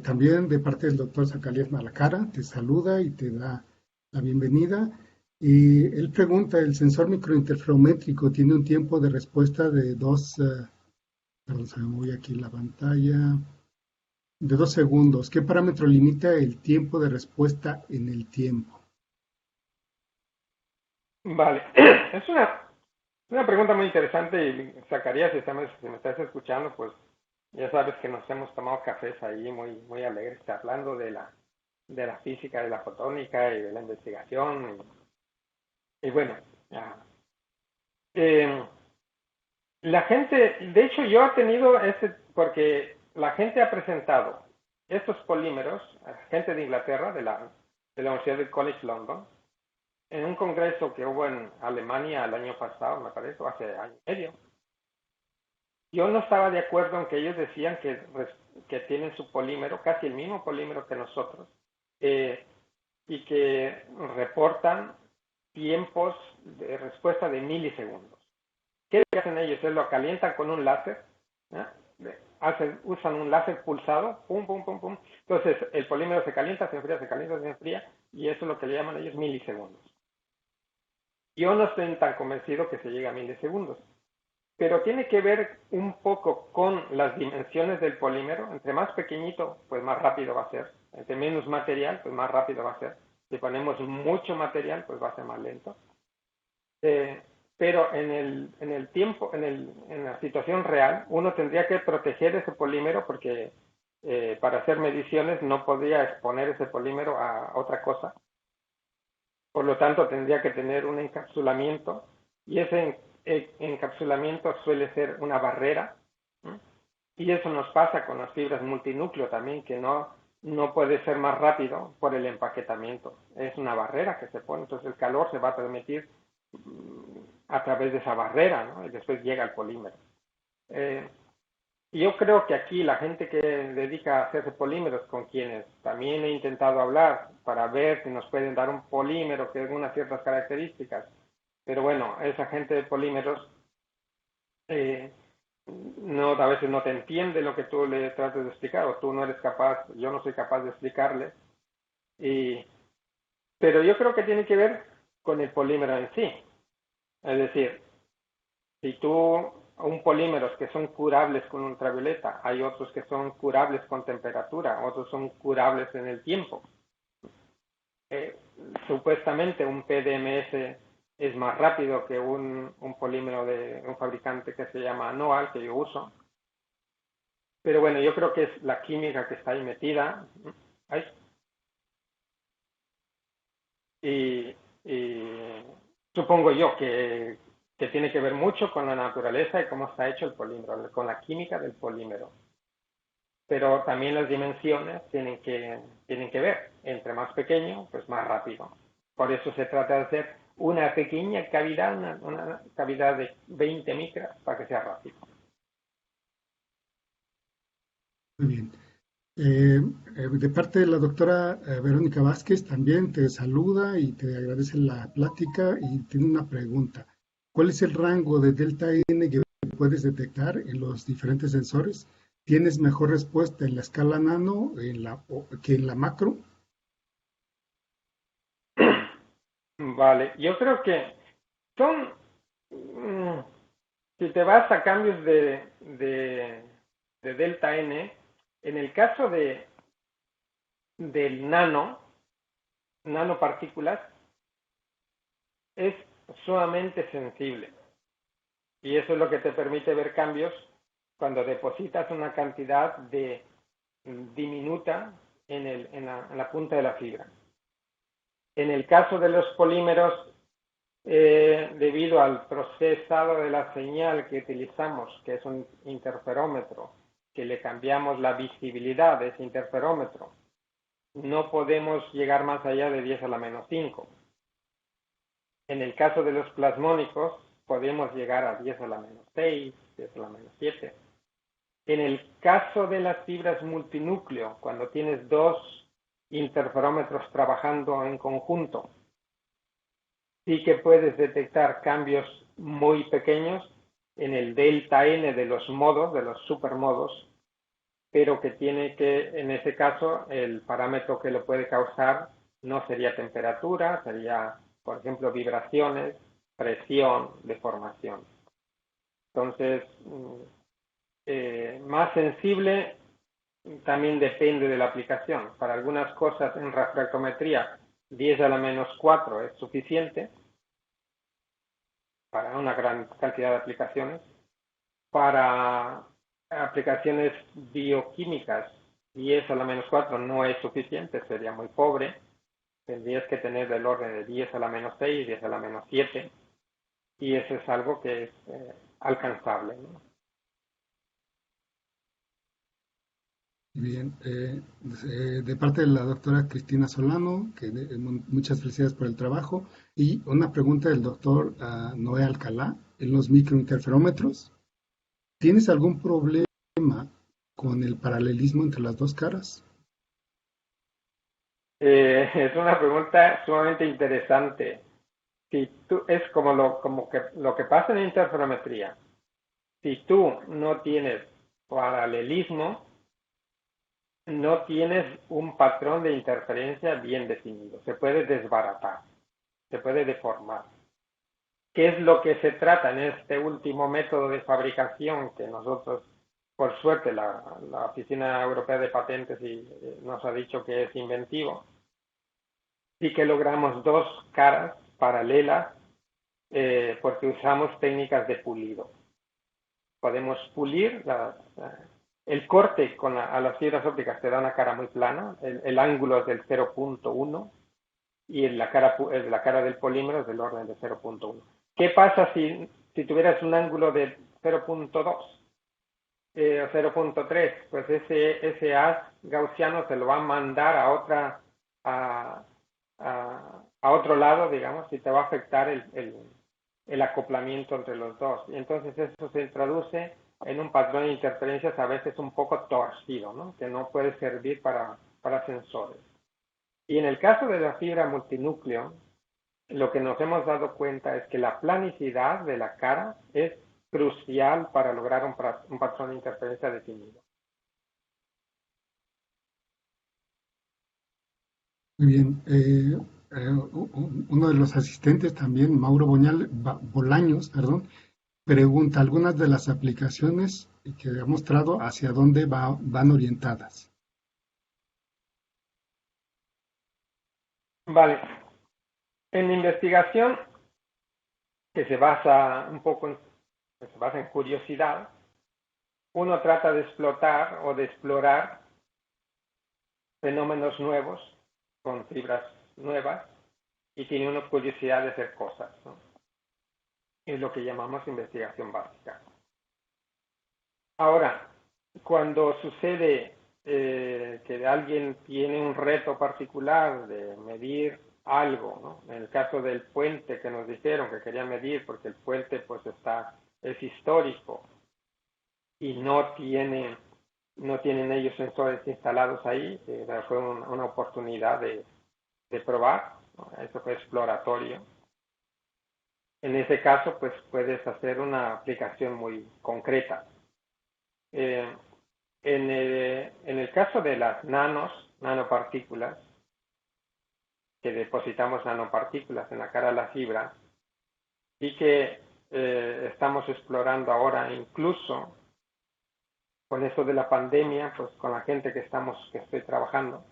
También de parte del doctor Zacalías Malacara, te saluda y te da la bienvenida. Y él pregunta, ¿el sensor microinterferométrico tiene un tiempo de respuesta de perdón, se me mueve aquí la pantalla, de 2 segundos? ¿Qué parámetro limita el tiempo de respuesta en el tiempo? Vale, es una pregunta muy interesante y Zacarías, si me estás escuchando, pues ya sabes que nos hemos tomado cafés ahí muy, muy alegres hablando de la física, de la fotónica y de la investigación. Y bueno, ya. La gente, de hecho yo he tenido porque la gente ha presentado estos polímeros, gente de Inglaterra, de la Universidad de College London, en un congreso que hubo en Alemania el año pasado, me parece, o hace año y medio. Yo no estaba de acuerdo en que ellos decían que tienen su polímero, casi el mismo polímero que nosotros, y que reportan tiempos de respuesta de milisegundos. ¿Qué hacen ellos? Ellos lo calientan con un láser, usan un láser pulsado, pum, pum, pum, pum. Entonces el polímero se calienta, se enfría, se calienta, se enfría, y eso es lo que le llaman ellos milisegundos. Yo no estoy tan convencido que se llegue a milisegundos, pero tiene que ver un poco con las dimensiones del polímero. Entre más pequeñito, pues más rápido va a ser. Entre menos material, pues más rápido va a ser. Si ponemos mucho material, pues va a ser más lento. Pero en el tiempo, en la situación real, uno tendría que proteger ese polímero porque para hacer mediciones no podría exponer ese polímero a otra cosa. Por lo tanto, tendría que tener un encapsulamiento y ese encapsulamiento suele ser una barrera. Y eso nos pasa con las fibras multinúcleo también, que no puede ser más rápido por el empaquetamiento. Es una barrera que se pone, entonces el calor se va a transmitir a través de esa barrera, ¿no? Y después llega el polímero. Yo creo que aquí la gente que dedica a hacerse polímeros, con quienes también he intentado hablar para ver si nos pueden dar un polímero que tenga unas ciertas características, pero bueno, esa gente de polímeros a veces no te entiende lo que tú le tratas de explicar, o tú no eres capaz, yo no soy capaz de explicarle, pero yo creo que tiene que ver con el polímero en sí. Es decir, si un polímeros que son curables con ultravioleta, hay otros que son curables con temperatura, otros son curables en el tiempo. Supuestamente un PDMS es más rápido que un polímero de un fabricante que se llama Noal, que yo uso. Pero bueno, yo creo que es la química que está ahí metida. Y supongo yo que tiene que ver mucho con la naturaleza y cómo está hecho el polímero, con la química del polímero. Pero también las dimensiones tienen que ver. Entre más pequeño, pues más rápido. Por eso se trata de hacer una pequeña cavidad, una cavidad de 20 micras para que sea rápido. Muy bien. De parte de la doctora Verónica Vázquez también te saluda y te agradece la plática y tiene una pregunta. ¿Cuál es el rango de delta N que puedes detectar en los diferentes sensores? ¿Tienes mejor respuesta en la escala nano que en la macro? Vale, yo creo que son, mm, si te vas a cambios de delta N, en el caso del nanopartículas, es sumamente sensible. Y eso es lo que te permite ver cambios cuando depositas una cantidad de diminuta en la punta de la fibra. En el caso de los polímeros, debido al procesado de la señal que utilizamos, que es un interferómetro, que le cambiamos la visibilidad de ese interferómetro, no podemos llegar más allá de 10 a la menos 5. En el caso de los plasmónicos, podemos llegar a 10 a la menos 6, 10 a la menos 7. En el caso de las fibras multinúcleo, cuando tienes dos interferómetros trabajando en conjunto, sí que puedes detectar cambios muy pequeños en el delta N de los modos, de los supermodos, pero que tiene que, en ese caso, el parámetro que lo puede causar no sería temperatura, sería, por ejemplo, vibraciones, presión, deformación. Entonces, más sensible también depende de la aplicación. Para algunas cosas en refractometría, 10 a la menos 4 es suficiente para una gran cantidad de aplicaciones. Para aplicaciones bioquímicas, 10 a la menos 4 no es suficiente, sería muy pobre. Tendrías que tener del orden de 10 a la menos 6, 10 a la menos 7, y eso es algo que es alcanzable, ¿no? Bien, de parte de la doctora Cristina Solano, muchas felicidades por el trabajo, y una pregunta del doctor Noé Alcalá, en los microinterferómetros, ¿tienes algún problema con el paralelismo entre las dos caras? Es una pregunta sumamente interesante. Si tú, es como que lo que pasa en interferometría. Si tú no tienes paralelismo, no tienes un patrón de interferencia bien definido. Se puede desbaratar, se puede deformar. ¿Qué es lo que se trata en este último método de fabricación que nosotros, por suerte, la Oficina Europea de Patentes nos ha dicho que es inventivo? Sí que logramos dos caras paralelas porque usamos técnicas de pulido. Podemos pulir el corte a las fibras ópticas te da una cara muy plana, el ángulo es del 0.1 y la cara del polímero es del orden de 0.1. ¿Qué pasa si tuvieras un ángulo de 0.2 o 0.3? Pues ese haz gaussiano se lo va a mandar a, a otro lado, digamos, y te va a afectar el acoplamiento entre los dos. Y entonces eso se traduce en un patrón de interferencias a veces un poco torcido, ¿no? Que no puede servir para sensores. Y en el caso de la fibra multinúcleo, lo que nos hemos dado cuenta es que la planicidad de la cara es crucial para lograr un patrón de interferencia definido. Muy bien, uno de los asistentes también, Mauro Bolaños, perdón, pregunta algunas de las aplicaciones que ha mostrado hacia dónde van orientadas. Vale, en la investigación que se basa un poco se basa en curiosidad, uno trata de explotar o de explorar fenómenos nuevos con fibras nuevas y tiene una curiosidad de hacer cosas, ¿no? Es lo que llamamos investigación básica. Ahora, cuando sucede que alguien tiene un reto particular de medir algo, ¿no? En el caso del puente que nos dijeron que querían medir, porque el puente pues es histórico y no tienen ellos sensores instalados ahí, fue una oportunidad de probar, ¿no? Eso fue exploratorio. En ese caso, pues puedes hacer una aplicación muy concreta. Eh, en el caso de las nanopartículas, que depositamos nanopartículas en la cara de la fibra y que estamos explorando ahora, incluso con eso de la pandemia, pues con la gente que estoy trabajando,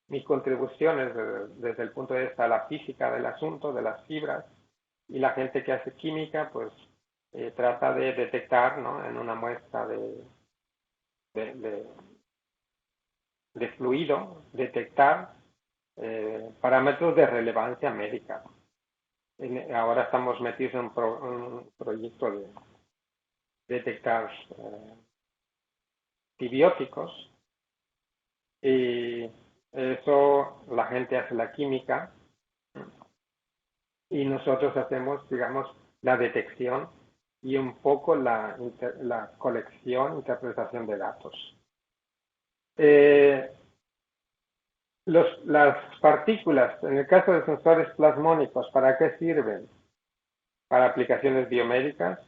mis contribuciones desde el punto de vista de la física del asunto, de las fibras, y la gente que hace química, pues trata de detectar, ¿no?, en una muestra de fluido, detectar parámetros de relevancia médica. Ahora estamos metidos en un proyecto de detectar antibióticos, y eso la gente hace la química y nosotros hacemos, digamos, la detección y un poco la colección, interpretación de datos. Las partículas, en el caso de sensores plasmónicos, ¿para qué sirven? Para aplicaciones biomédicas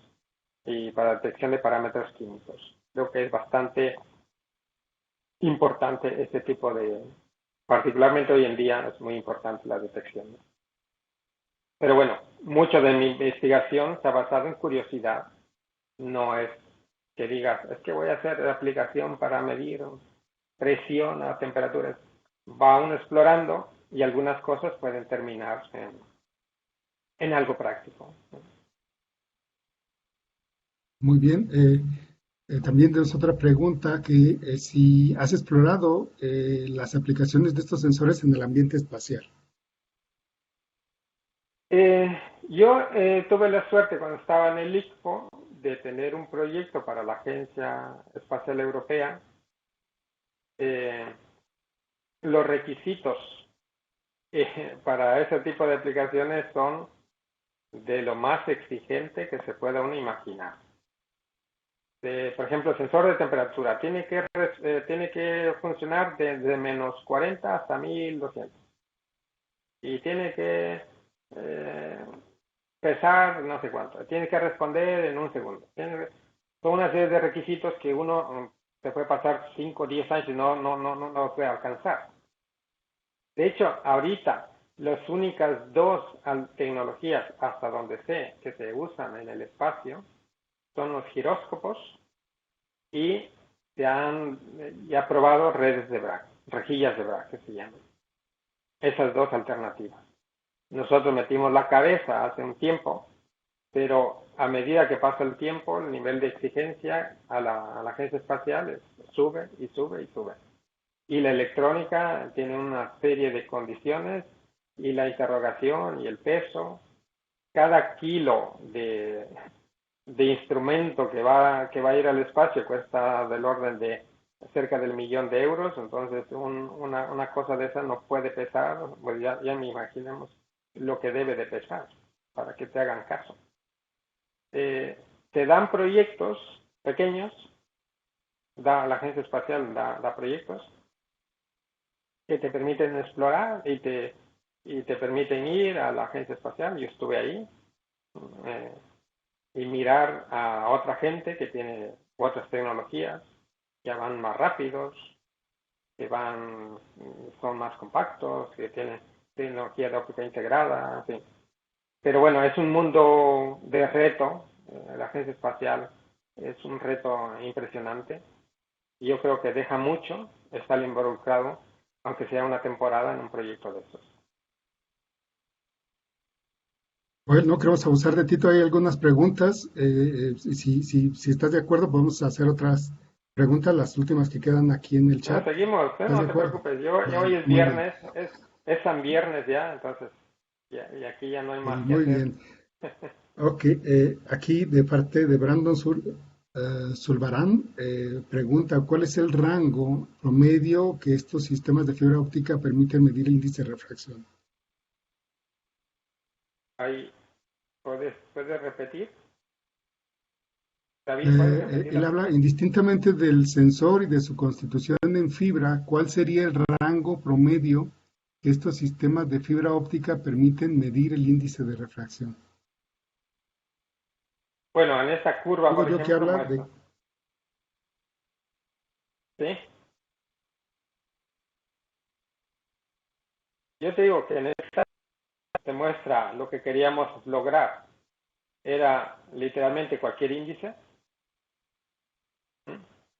y para detección de parámetros químicos. Creo que es bastante importante este tipo particularmente hoy en día es muy importante la detección. Pero bueno, mucho de mi investigación se ha basado en curiosidad. No es que digas, es que voy a hacer la aplicación para medir presión a temperaturas. Va uno explorando y algunas cosas pueden terminar en algo práctico. Muy bien. También tenemos otra pregunta que si has explorado las aplicaciones de estos sensores en el ambiente espacial. Yo tuve la suerte cuando estaba en el ICPO de tener un proyecto para la Agencia Espacial Europea. Los requisitos para ese tipo de aplicaciones son de lo más exigente que se pueda uno imaginar. Por ejemplo, el sensor de temperatura tiene que funcionar desde menos 40 hasta 1200. Y tiene que pesar no sé cuánto. Tiene que responder en un segundo. Son una serie de requisitos que uno se puede pasar 5 o 10 años y no lo puede alcanzar. De hecho, ahorita las únicas dos tecnologías, hasta donde sé, que se usan en el espacio son los giróscopos y se han ya probado redes de Bragg, rejillas de Bragg que se llaman. Esas dos alternativas. Nosotros metimos la cabeza hace un tiempo, pero a medida que pasa el tiempo, el nivel de exigencia a la agencia espacial sube y sube y sube. Y la electrónica tiene una serie de condiciones y la interrogación y el peso. Cada kilo de instrumento que va a ir al espacio cuesta del orden de cerca del €1.000.000, entonces una cosa de esa no puede pesar, pues ya me imaginemos lo que debe de pesar para que te hagan caso. Te dan proyectos pequeños, la agencia espacial da proyectos que te permiten explorar y te permiten ir a la agencia espacial. Yo estuve ahí y mirar a otra gente que tiene otras tecnologías, que van más rápidos, que son más compactos, que tienen tecnología de óptica integrada, en fin. Pero bueno, es un mundo de reto. La agencia espacial es un reto impresionante. Yo creo que deja mucho estar involucrado, aunque sea una temporada en un proyecto de estos. Bueno, no queremos abusar de ti, todavía hay algunas preguntas. Si estás de acuerdo, podemos hacer otras preguntas, las últimas que quedan aquí en el No, chat. seguimos, ¿Estás no de te acuerdo? preocupes. Hoy es Muy bien. viernes, es San Viernes ya, entonces, y aquí ya no hay más que Muy hacer. bien. Ok, aquí de parte de Brandon Zulbarán pregunta, ¿cuál es el rango promedio que estos sistemas de fibra óptica permiten medir el índice de refracción? Ahí, ¿puedes repetir? David, ¿puedes repetir Él la habla pregunta? indistintamente del sensor y de su constitución en fibra. ¿Cuál sería el rango promedio que estos sistemas de fibra óptica permiten medir el índice de refracción? Bueno, en esta curva, Digo por yo que ejemplo, habla de... muestra. ¿Sí? Yo te digo que en esta te muestra lo que queríamos lograr. Era literalmente cualquier índice.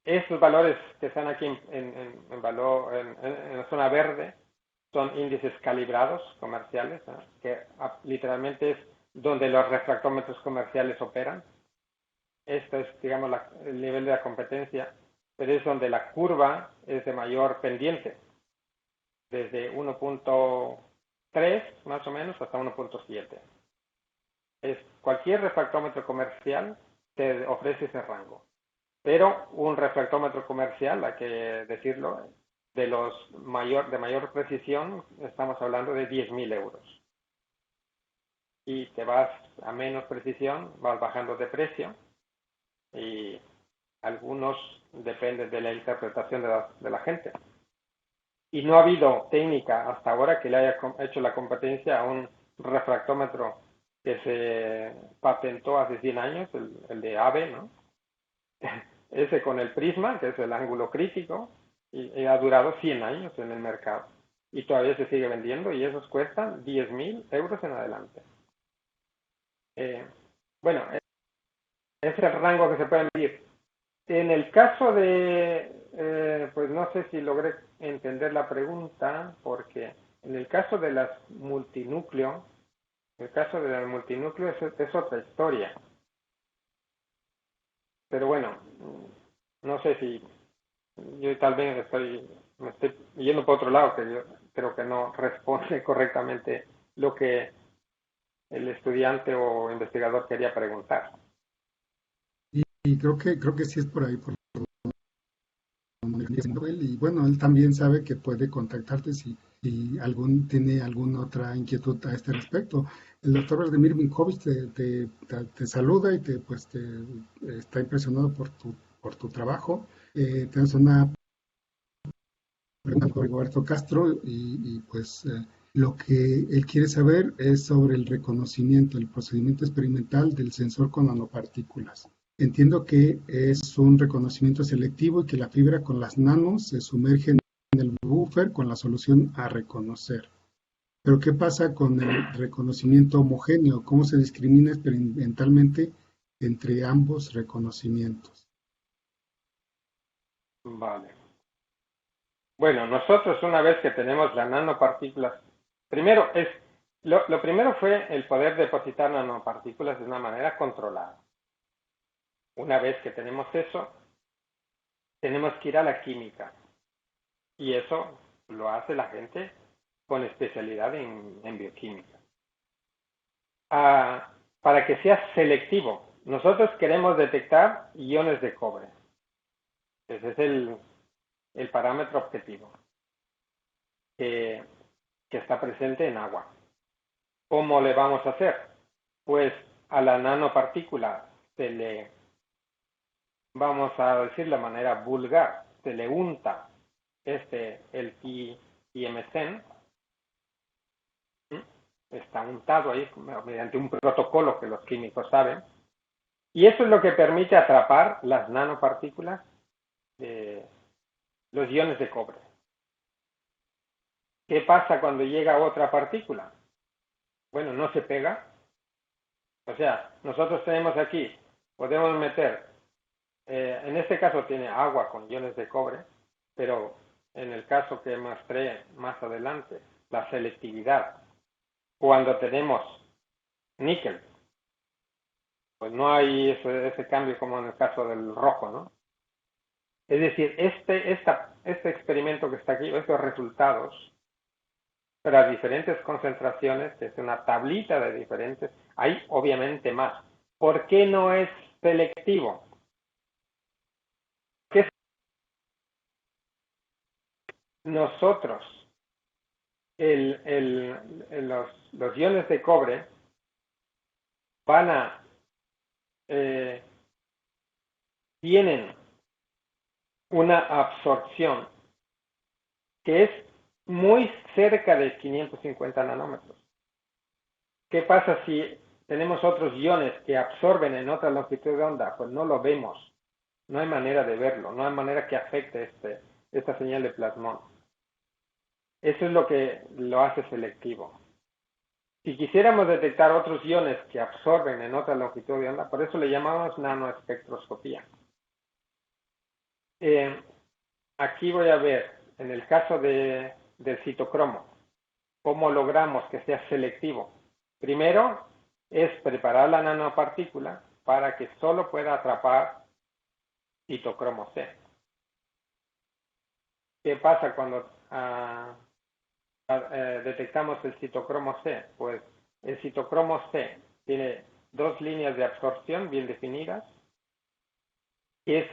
Estos valores que están aquí en la zona verde son índices calibrados comerciales, ¿no? Que literalmente es donde los refractómetros comerciales operan. Esto es, digamos, el nivel de la competencia, pero es donde la curva es de mayor pendiente, desde 1.3 más o menos hasta 1.7. Cualquier refractómetro comercial te ofrece ese rango. Pero un refractómetro comercial, hay que decirlo, de mayor precisión, estamos hablando de 10.000 euros. Y te vas a menos precisión, vas bajando de precio, y algunos dependen de la interpretación de la gente. Y no ha habido técnica hasta ahora que le haya hecho la competencia a un refractómetro que se patentó hace 100 años, el de AVE, ¿no? Ese con el prisma, que es el ángulo crítico, y ha durado 100 años en el mercado. Y todavía se sigue vendiendo y esos cuestan 10.000 euros en adelante. Bueno, ese es el rango que se puede medir. En el caso de, pues no sé si logré entender la pregunta, porque en el caso de las multinúcleo, es otra historia. Pero bueno, no sé si yo tal vez me estoy yendo por otro lado, que yo creo que no responde correctamente lo que el estudiante o investigador quería preguntar. Y creo que sí es por ahí, y bueno, él también sabe que puede contactarte si tiene alguna otra inquietud a este respecto. El doctor Vladimir Vinkovich te saluda y está impresionado por tu trabajo. Tienes una pregunta por Roberto Castro lo que él quiere saber es sobre el reconocimiento, el procedimiento experimental del sensor con nanopartículas. Entiendo que es un reconocimiento selectivo y que la fibra con las nanos se sumerge en el buffer con la solución a reconocer. Pero ¿qué pasa con el reconocimiento homogéneo? ¿Cómo se discrimina experimentalmente entre ambos reconocimientos? Vale. Bueno, nosotros una vez que tenemos las nanopartículas, lo primero fue el poder depositar nanopartículas de una manera controlada. Una vez que tenemos eso, tenemos que ir a la química. Y eso lo hace la gente con especialidad en bioquímica. Para que sea selectivo, nosotros queremos detectar iones de cobre. Ese es el parámetro objetivo que está presente en agua. ¿Cómo le vamos a hacer? Pues a la nanopartícula vamos a decir de manera vulgar, se le unta el PIMSEN, está untado ahí mediante un protocolo que los químicos saben, y eso es lo que permite atrapar las nanopartículas de los iones de cobre. ¿Qué pasa cuando llega otra partícula? Bueno, no se pega. O sea, nosotros tenemos aquí, podemos meter, en este caso tiene agua con iones de cobre, pero en el caso que mostré más adelante, la selectividad, cuando tenemos níquel, pues no hay ese cambio como en el caso del rojo, ¿no? Es decir, este experimento que está aquí, estos resultados, pero a diferentes concentraciones, que es una tablita de diferentes, hay obviamente más. ¿Por qué no es selectivo? ¿Qué nosotros, los iones de cobre tienen una absorción que es muy cerca de 550 nanómetros. ¿Qué pasa si tenemos otros iones que absorben en otra longitud de onda? Pues no lo vemos, no hay manera de verlo, no hay manera que afecte esta señal de plasmón. Eso es lo que lo hace selectivo. Si quisiéramos detectar otros iones que absorben en otra longitud de onda, por eso le llamamos nanoespectroscopía. Aquí voy a ver, en el caso del citocromo, cómo logramos que sea selectivo. Primero es preparar la nanopartícula para que solo pueda atrapar citocromo C. ¿Qué pasa cuando detectamos el citocromo C? Pues el citocromo C tiene dos líneas de absorción bien definidas y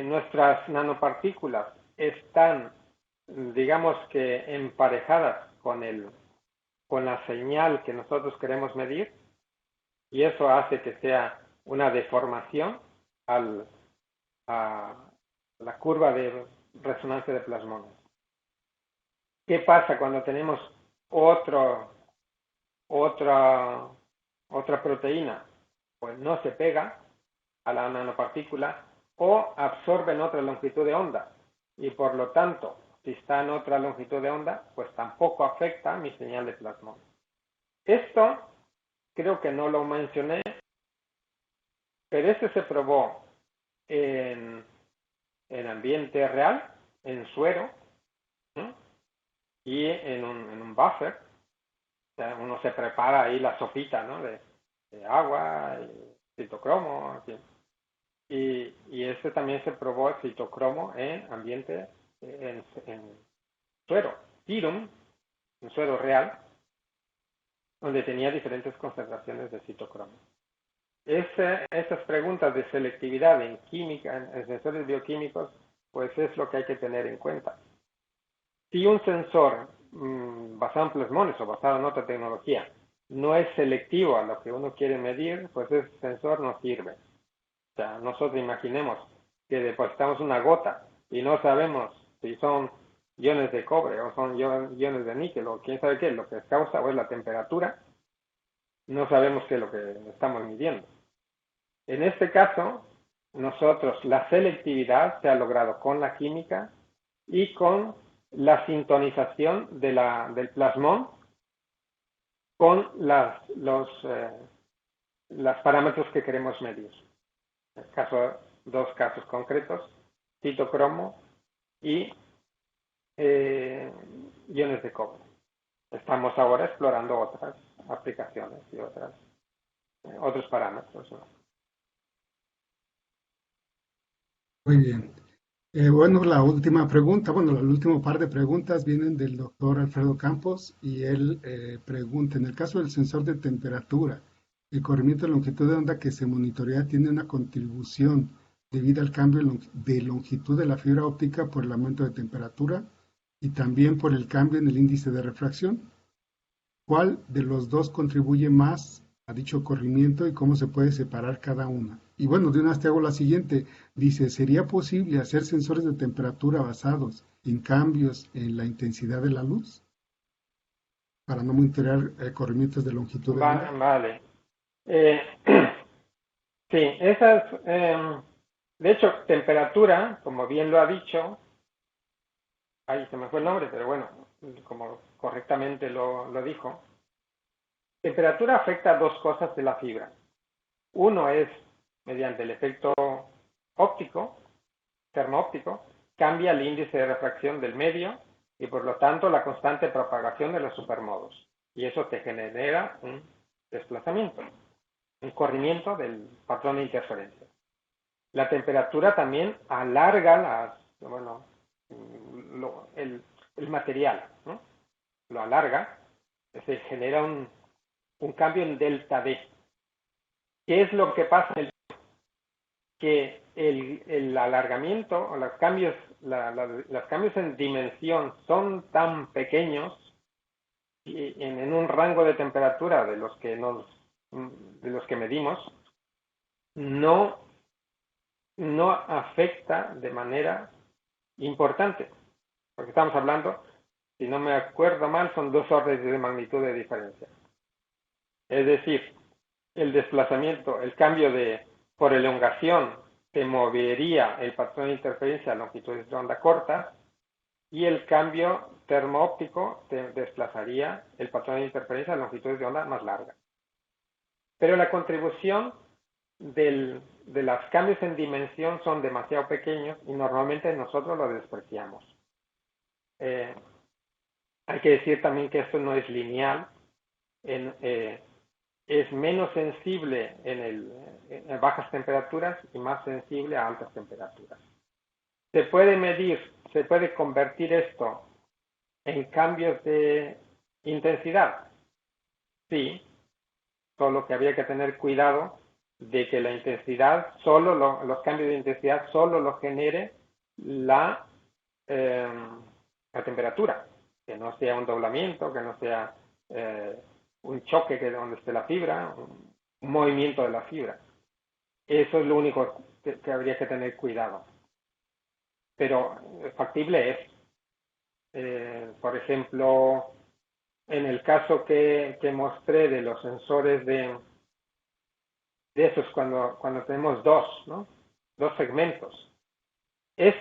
nuestras nanopartículas están, digamos que emparejadas con la señal que nosotros queremos medir, y eso hace que sea una deformación a la curva de resonancia de plasmones. ¿Qué pasa cuando tenemos otra proteína? Pues no se pega a la nanopartícula o absorbe en otra longitud de onda, y por lo tanto, si está en otra longitud de onda, pues tampoco afecta mi señal de plasmón. Esto creo que no lo mencioné, pero este se probó en ambiente real, en suero, ¿no? Y en un buffer. O sea, uno se prepara ahí la sopita, ¿no? de agua, y citocromo, en fin. Y este también se probó el citocromo en ambiente, en suero, serum, en suero real, donde tenía diferentes concentraciones de citocromo. Estas preguntas de selectividad en química, en sensores bioquímicos, pues es lo que hay que tener en cuenta. Si un sensor basado en plasmones o basado en otra tecnología no es selectivo a lo que uno quiere medir, pues ese sensor no sirve. O sea, nosotros imaginemos que depositamos una gota y no sabemos si son iones de cobre o son iones de níquel o quién sabe qué, lo que causa o es la temperatura, no sabemos qué es lo que estamos midiendo. En este caso, nosotros la selectividad se ha logrado con la química y con la sintonización del plasmón con los parámetros que queremos medir. Dos casos concretos, citocromo y iones de cobre. Estamos ahora explorando otras aplicaciones y otros parámetros, ¿no? Muy bien. Bueno, la última pregunta, bueno, el último par de preguntas vienen del doctor Alfredo Campos y él pregunta, en el caso del sensor de temperatura, el corrimiento de longitud de onda que se monitorea tiene una contribución debido al cambio de longitud de la fibra óptica por el aumento de temperatura y también por el cambio en el índice de refracción. ¿Cuál de los dos contribuye más a dicho corrimiento y cómo se puede separar cada una? Y bueno, de una vez te hago la siguiente. Dice, ¿sería posible hacer sensores de temperatura basados en cambios en la intensidad de la luz para no monitorear corrimientos de longitud de onda? Vale. Sí, de hecho, temperatura, como bien lo ha dicho, ahí se me fue el nombre, pero bueno, como correctamente lo dijo, temperatura afecta a dos cosas de la fibra. Uno es mediante el efecto óptico, termoóptico, cambia el índice de refracción del medio y por lo tanto la constante propagación de los supermodos. Y eso te genera un desplazamiento, un corrimiento del patrón de interferencia. La temperatura también alarga el material, ¿no? Lo alarga, se genera un cambio en delta D. ¿Qué es lo que pasa? Que el alargamiento o los cambios en dimensión son tan pequeños y en un rango de temperatura de los que medimos, no afecta de manera importante, porque estamos hablando, si no me acuerdo mal, son 2 órdenes de magnitud de diferencia. Es decir, el desplazamiento, el cambio por elongación, se movería el patrón de interferencia a longitudes de onda corta, y el cambio termoóptico te desplazaría el patrón de interferencia a longitudes de onda más largas. Pero la contribución de los cambios en dimensión son demasiado pequeños y normalmente nosotros lo despreciamos. Hay que decir también que esto no es lineal, es menos sensible en bajas temperaturas y más sensible a altas temperaturas. Se puede medir, se puede convertir esto en cambios de intensidad. Sí, solo que habría que tener cuidado de que la intensidad, los cambios de intensidad solo lo genere la temperatura, que no sea un doblamiento, que no sea un choque donde esté la fibra, un movimiento de la fibra. Eso es lo único que habría que tener cuidado. Pero factible es. Por ejemplo, en el caso que mostré de los sensores de esos cuando tenemos dos segmentos, se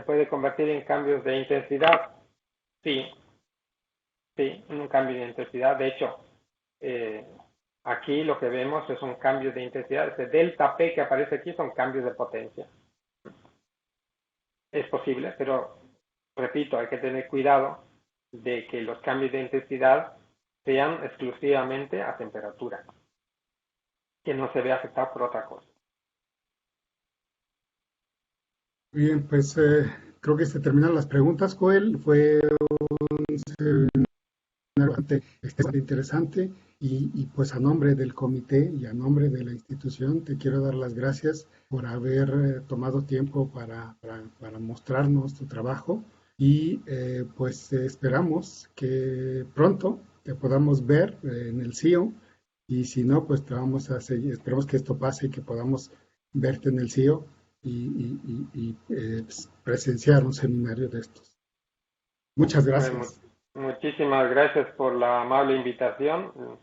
puede convertir en cambios de intensidad. Sí, en un cambio de intensidad. De hecho, aquí lo que vemos es un cambio de intensidad. Ese delta P que aparece aquí son cambios de potencia. Es posible, pero repito, hay que tener cuidado de que los cambios de intensidad sean exclusivamente a temperatura, que no se vea afectado por otra cosa. Bien, pues creo que se terminan las preguntas, Joel. Fue un seminario bastante interesante y pues a nombre del comité y a nombre de la institución te quiero dar las gracias por haber tomado tiempo para mostrarnos tu trabajo y pues esperamos que pronto te podamos ver en el CIO y si no, pues te vamos a seguir, esperemos que esto pase y que podamos verte en el CIO y presenciar un seminario de estos. Muchas gracias. Muchísimas gracias por la amable invitación.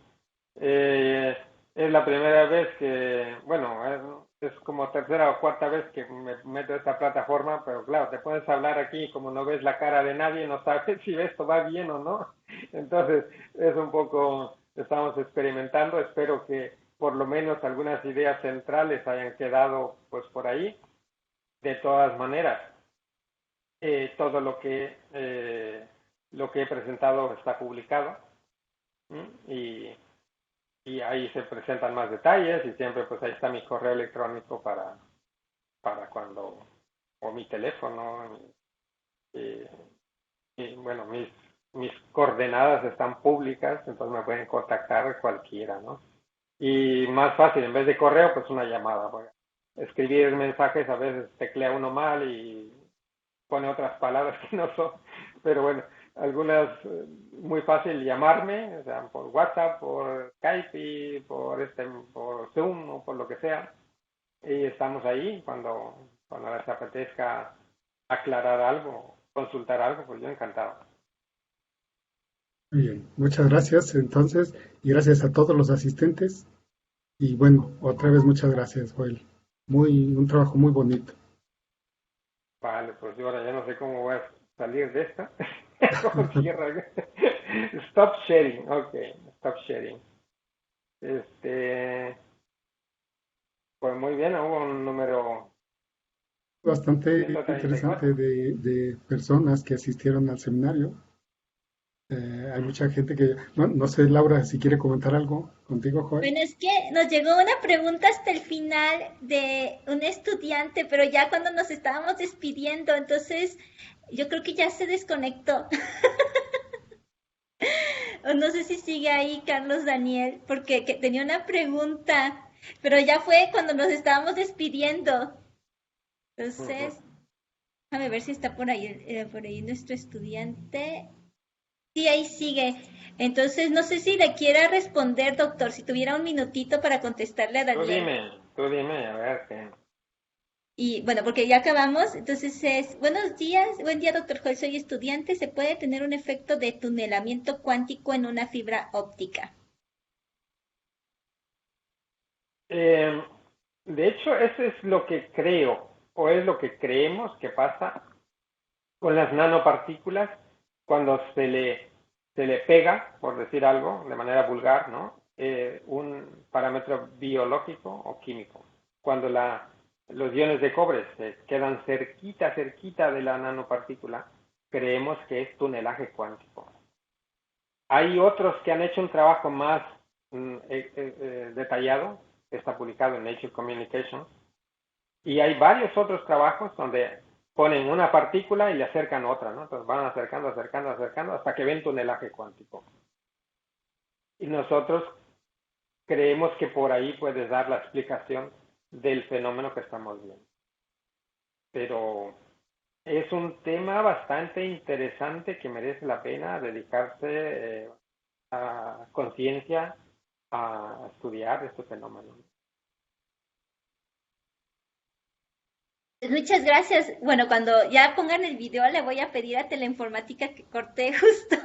Es la primera vez que, bueno, es como tercera o cuarta vez que me meto a esta plataforma, pero claro, te puedes hablar aquí como no ves la cara de nadie, no sabes si esto va bien o no. Entonces, es un poco, estamos experimentando, espero que por lo menos algunas ideas centrales hayan quedado pues por ahí. De todas maneras, todo lo que he presentado está publicado y ahí se presentan más detalles y siempre pues ahí está mi correo electrónico para cuando, o mi teléfono y bueno, mis coordenadas están públicas, entonces me pueden contactar cualquiera, ¿no? Y más fácil, en vez de correo, pues una llamada, porque escribir mensajes a veces teclea uno mal y pone otras palabras que no son, pero bueno, algunas muy fácil llamarme, o sea, por WhatsApp, por Skype, por Zoom o por lo que sea, y estamos ahí cuando les apetezca aclarar algo, consultar algo, pues yo encantado. Muy bien, muchas gracias entonces y gracias a todos los asistentes y bueno, otra vez muchas gracias, Joel. Un trabajo muy bonito. Vale, pues yo ahora ya no sé cómo voy a salir de esta. ¿Cómo cierra? Stop sharing, ok, stop sharing. Pues muy bien, hubo un número Bastante 134. interesante de personas que asistieron al seminario. Hay mucha gente que, no sé, Laura, si quiere comentar algo contigo, Joel. Bueno, es que nos llegó una pregunta hasta el final de un estudiante, pero ya cuando nos estábamos despidiendo, entonces yo creo que ya se desconectó. O no sé si sigue ahí Carlos Daniel, porque tenía una pregunta, pero ya fue cuando nos estábamos despidiendo. Entonces, déjame ver si está por ahí nuestro estudiante. Sí, ahí sigue. Entonces, no sé si le quiera responder, doctor, si tuviera un minutito para contestarle a Daniel. Tú dime, a ver qué. Y bueno, porque ya acabamos, entonces buenos días, buen día, doctor Joel, soy estudiante, ¿se puede tener un efecto de tunelamiento cuántico en una fibra óptica? De hecho, eso es lo que creo, o es lo que creemos que pasa con las nanopartículas cuando se le pega, por decir algo, de manera vulgar, ¿no? Un parámetro biológico o químico. Cuando los iones de cobre se quedan cerquita de la nanopartícula, creemos que es tunelaje cuántico. Hay otros que han hecho un trabajo más detallado, que está publicado en Nature Communications, y hay varios otros trabajos donde ponen una partícula y le acercan otra, ¿no? Entonces van acercando hasta que ven tunelaje cuántico. Y nosotros creemos que por ahí puedes dar la explicación del fenómeno que estamos viendo. Pero es un tema bastante interesante que merece la pena dedicarse a conciencia a estudiar este fenómeno. Muchas gracias. Bueno, cuando ya pongan el video le voy a pedir a Teleinformática que corte justo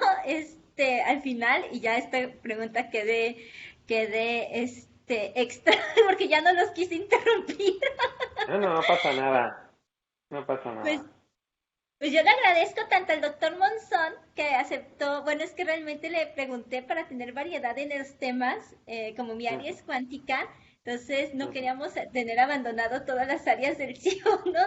al final y ya esta pregunta quede extra porque ya no los quise interrumpir. No pasa nada. No pasa nada. Pues yo le agradezco tanto al doctor Monzón que aceptó, bueno, es que realmente le pregunté para tener variedad en los temas, como mi área es cuántica, entonces no queríamos tener abandonado todas las áreas del CIO, ¿no?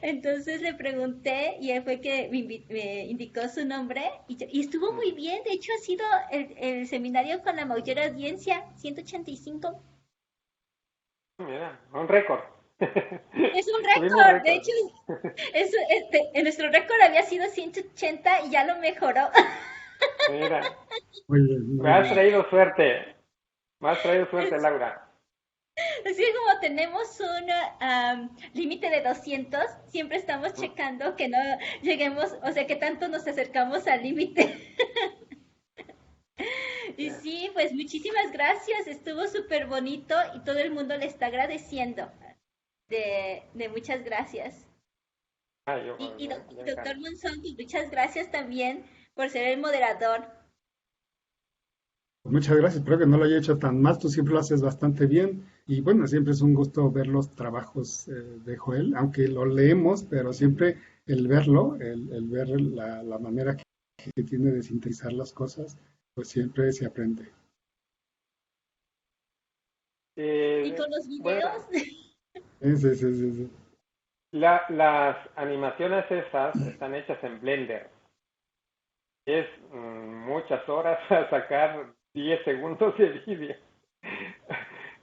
Entonces le pregunté y él fue que me indicó su nombre y estuvo muy bien, de hecho ha sido el seminario con la mayor audiencia, 185. Mira, un récord. Es un récord, de hecho, en nuestro récord había sido 180 y ya lo mejoró. Mira, me has traído suerte, Laura. Así como tenemos un límite de 200, siempre estamos checando que no lleguemos, o sea, que tanto nos acercamos al límite. Y sí, pues muchísimas gracias, estuvo súper bonito y todo el mundo le está agradeciendo. De muchas gracias. Y doctor Monzón, muchas gracias también por ser el moderador. Muchas gracias, espero que no lo haya hecho tan mal, tú siempre lo haces bastante bien y bueno, siempre es un gusto ver los trabajos de Joel, aunque lo leemos, pero siempre el verlo, el ver la manera que tiene de sintetizar las cosas, pues siempre se aprende. ¿Y con los videos? Bueno, sí. Las animaciones esas están hechas en Blender. Es muchas horas a sacar 10 segundos de vídeo.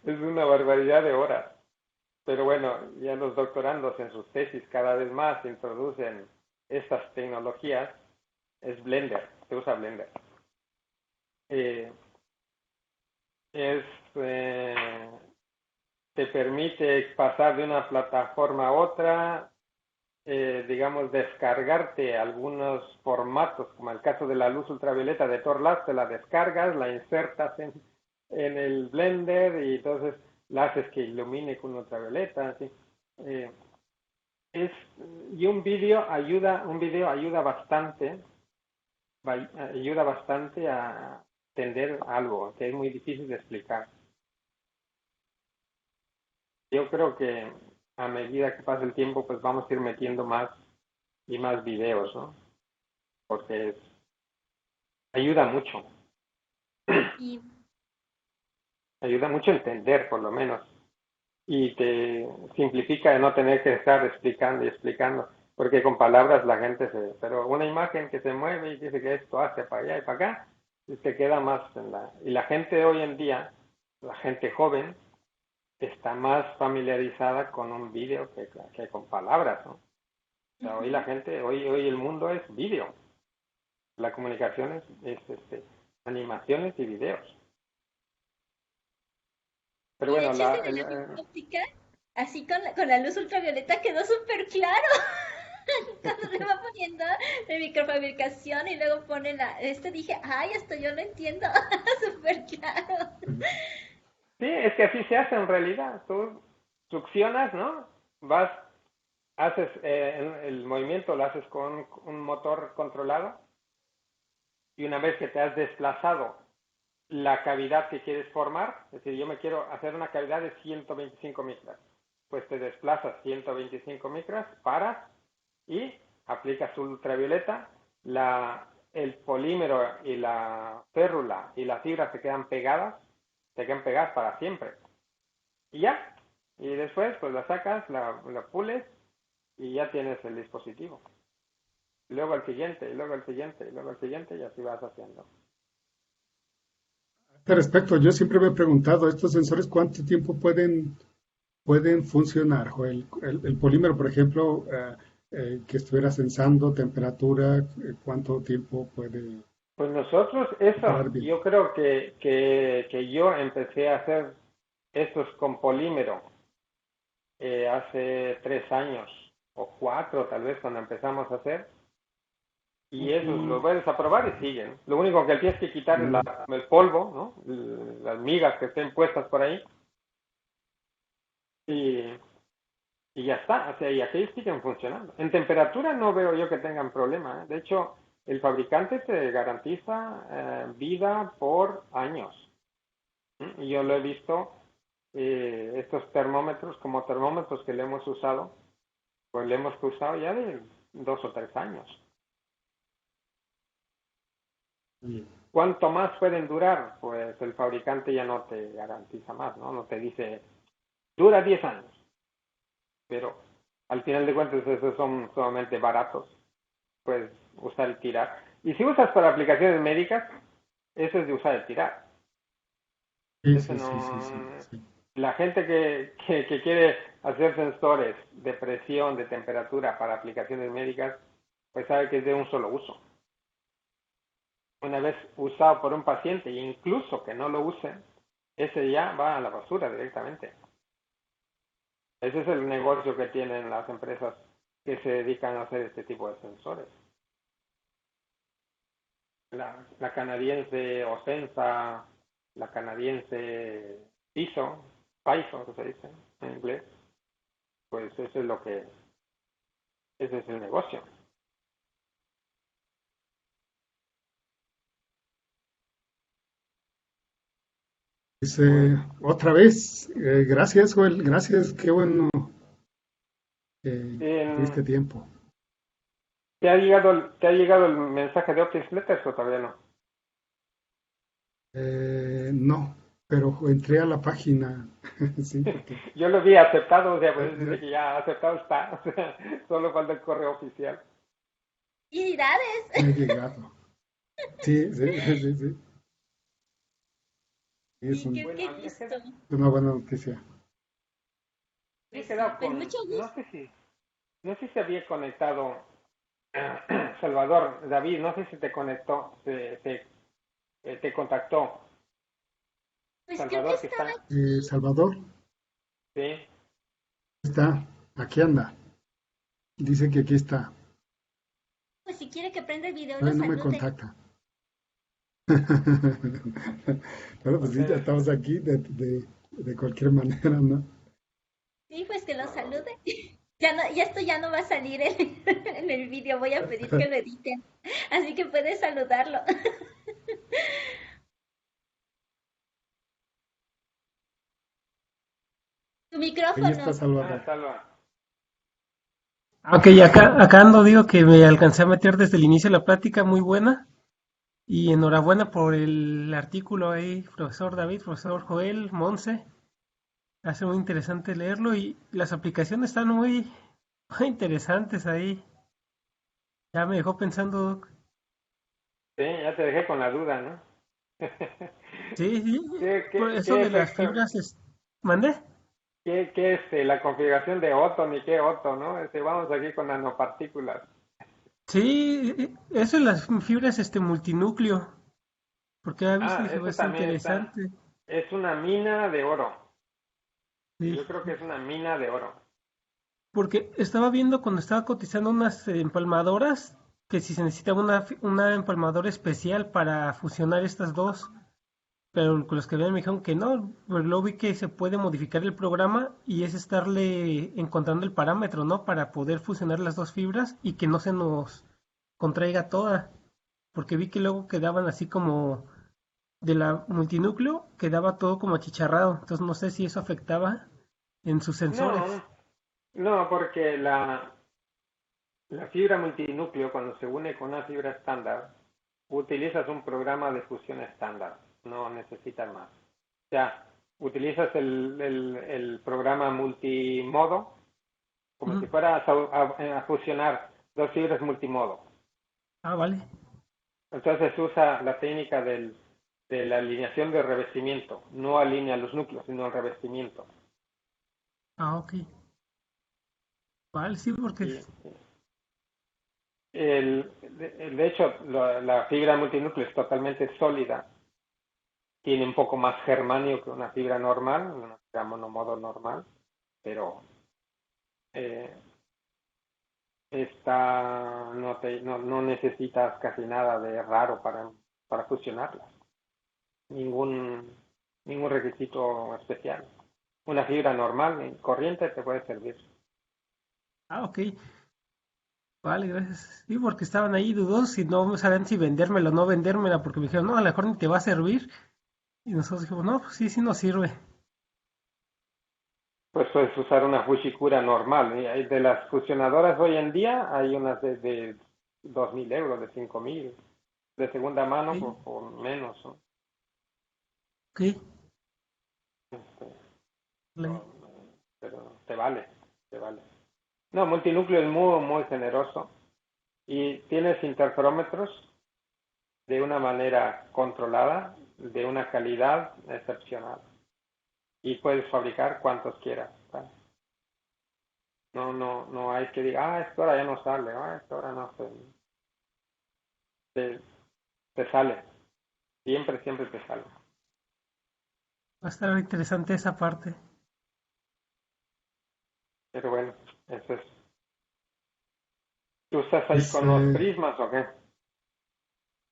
Es una barbaridad de horas. Pero bueno, ya los doctorandos en sus tesis cada vez más introducen estas tecnologías. Es Blender, se usa Blender. Te permite pasar de una plataforma a otra, digamos, descargarte algunos formatos, como el caso de la luz ultravioleta de Torlas, te la descargas, la insertas en el Blender y entonces la haces que ilumine con ultravioleta, así. Y un video ayuda bastante a entender algo que es muy difícil de explicar. Yo creo que a medida que pasa el tiempo, pues vamos a ir metiendo más y más videos, ¿no? Porque ayuda mucho. Y... ayuda mucho a entender, por lo menos. Y te simplifica de no tener que estar explicando y explicando. Porque con palabras la gente pero una imagen que se mueve y dice que esto hace para allá y para acá, y te queda más y la gente de hoy en día, la gente joven, está más familiarizada con un vídeo que con palabras, ¿no? O sea, hoy la gente, hoy el mundo es vídeo. La comunicación es animaciones y videos. Pero bueno, la óptica, así con la luz ultravioleta quedó súper claro. Cuando le va poniendo de microfabricación y luego pone dije, ay, esto yo lo entiendo, súper claro. Sí, es que así se hace en realidad. Tú succionas, ¿no? Haces el movimiento, lo haces con un motor controlado y una vez que te has desplazado la cavidad que quieres formar, es decir, yo me quiero hacer una cavidad de 125 micras. pues te desplazas 125 micras, paras y aplicas ultravioleta, el polímero y la férrula y la fibra te quedan pegadas para siempre. Y ya, y después pues la sacas, la pules y ya tienes el dispositivo. Y luego el siguiente, y luego el siguiente, y luego el siguiente, y así vas haciendo. A este respecto, yo siempre me he preguntado, ¿estos sensores cuánto tiempo pueden funcionar, Joel? El polímero, por ejemplo, que estuviera sensando temperatura, ¿cuánto tiempo puede Pues nosotros, parar eso, bien? yo creo que yo empecé a hacer estos con polímero hace 3 años o 4 tal vez cuando empezamos a hacer, y esos los vuelves a probar y siguen. Lo único que tienes que quitar es el polvo, ¿no? Las migas que estén puestas por ahí, y, y ya está, o sea, y aquellos siguen funcionando. En temperatura no veo yo que tengan problema, ¿eh? De hecho, el fabricante te garantiza vida por años. Y yo lo he visto, estos termómetros, como termómetros que le hemos usado, pues le hemos usado ya de 2 o 3 años. ¿Cuánto más pueden durar? Pues el fabricante ya no te garantiza más, ¿no? No te dice, dura 10 años. Pero al final de cuentas esos son sumamente baratos. Puedes usar y tirar. Y si usas para aplicaciones médicas, eso es de usar y tirar. Sí, Eso sí, no... sí, sí, sí, sí. La gente que quiere hacer sensores de presión, de temperatura para aplicaciones médicas, pues sabe que es de un solo uso. Una vez usado por un paciente, e incluso que no lo use, ese ya va a la basura directamente. Ese es el negocio que tienen las empresas que se dedican a hacer este tipo de sensores. La canadiense Ocensa, la canadiense PISO, que se dice en inglés, pues ese es el negocio. Otra vez, gracias, Joel, gracias, qué bueno que Eh, tuviste tiempo. ¿Te ha llegado el mensaje de Office Letters o todavía no? No, pero entré a la página, sí, porque Yo lo vi aceptado, o sea, ya, pues dice que ya aceptado está, o sea, solo falta el correo oficial. ¡Felicidades! me ha llegado. Sí, sí, sí, sí, es Sí, qué, Bueno, qué gusto. una buena noticia. me he Pues sí, quedado pues mucho no gusto. sé si se había conectado Salvador, David, no sé si te conectó, te contactó. Pues creo que Salvador que estaba está, aquí. Salvador sí, está, aquí anda, dice que aquí está, Pues si quiere que prenda el video, lo todavía no me salude. contacta. Bueno, pues sí, ya entonces, estamos aquí de cualquier manera, ¿no? Sí, pues que lo salude. Ya no, ya esto ya no va a salir en el video, voy a pedir que lo editen. Así que puedes saludarlo. Tu Ahí micrófono. está Salvador. Salva, Ok, acá ando, digo que me alcancé a meter desde el inicio de la plática, muy buena. Y enhorabuena por el artículo ahí, profesor David, profesor Joel, Monse. Hace muy interesante leerlo y las aplicaciones están muy interesantes ahí. Ya me dejó pensando, sí, ya te dejé con la duda, ¿no? sí, sí, ¿Qué, por qué, eso qué de las efecto, fibras, ¿mandé? qué la configuración de Otto ni qué Otto, ¿no? Vamos aquí con nanopartículas. Sí, eso de las fibras multinúcleo, porque a veces Ah, dije, eso está también está, interesante. es una mina de oro. Sí. Yo creo que es una mina de oro. Porque estaba viendo cuando estaba cotizando unas empalmadoras que si se necesitaba una empalmadora especial para fusionar estas dos, pero con los que me dijeron que no, pero luego vi que se puede modificar el programa y es estarle encontrando el parámetro, ¿no? Para poder fusionar las dos fibras y que no se nos contraiga toda, porque vi que luego quedaban así como de la multinúcleo, quedaba todo como achicharrado, entonces no sé si eso afectaba. en sus sensores. No, porque la fibra multinúcleo, cuando se une con una fibra estándar, utilizas un programa de fusión estándar, no necesitas más. O sea, utilizas el programa multimodo como si fueras a fusionar dos fibras multimodo. Ah, vale. Entonces usa la técnica de la alineación de revestimiento. No alinea los núcleos, sino el revestimiento. Ah, ok. Vale, sí, porque... Y de hecho, la fibra multinúcleo es totalmente sólida. Tiene un poco más germanio que una fibra normal, una fibra monomodo normal, pero no necesitas casi nada de raro para fusionarlas. Ningún requisito especial. Una fibra normal, corriente, te puede servir. Ah, ok. Vale, gracias. Sí, porque estaban ahí dudosos y no sabían si vendérmela o no vendérmela, porque me dijeron, no, a lo mejor ni te va a servir. Y nosotros dijimos, no, pues sí nos sirve. Pues puedes usar una Fushikura normal. Y de las fusionadoras hoy en día hay unas de 2.000 euros, de 5.000, de segunda mano Ok. por menos, ¿no? Ok. Vale. Pero te vale. No, multinúcleo es muy, muy generoso y tienes interferómetros de una manera controlada, de una calidad excepcional. Y puedes fabricar cuantos quieras, ¿vale? No hay que decir, esto ahora ya no sale, esto ahora no te sale. Siempre te sale. Va a estar interesante esa parte. Pero bueno, eso es. ¿Tú estás ahí Pues, con los prismas o qué?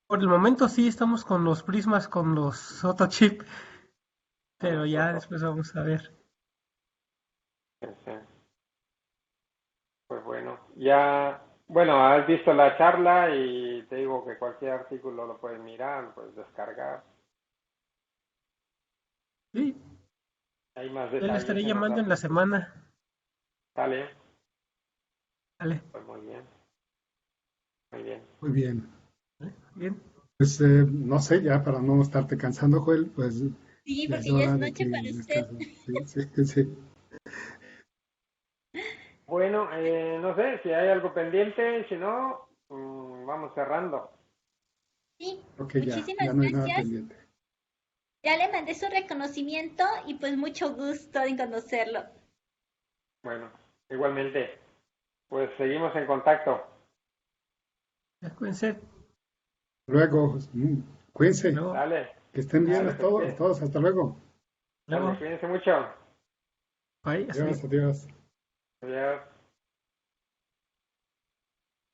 Por el momento sí estamos con los prismas, con los Autochip, Con pero los ya otros. después vamos a ver. Sí. Pues bueno, ya, bueno, has visto la charla y te digo que cualquier artículo lo puedes mirar, puedes descargar. Sí, Hay más ya le detalles estaré en los llamando en la artículos. semana. Sale, Vale, pues muy bien, muy bien. muy bien. vale, bien. Pues no sé, ya para no estarte cansando, Joel, pues Sí, ya es porque ya es hora de noche que para usted. descanses. Sí, sí, sí. Bueno, no sé si hay algo pendiente, si no, vamos cerrando. Sí, Ok, muchísimas ya no hay nada gracias. pendiente. Ya le mandé su reconocimiento y pues mucho gusto en conocerlo. Bueno, igualmente, pues seguimos en contacto. Ya, cuídense. Luego, cuídense, Luego, Dale, que estén bien dale, a pues todos, que, todos, hasta luego. dale, luego. cuídense mucho. Bye, hasta luego. Adiós, adiós. Adiós.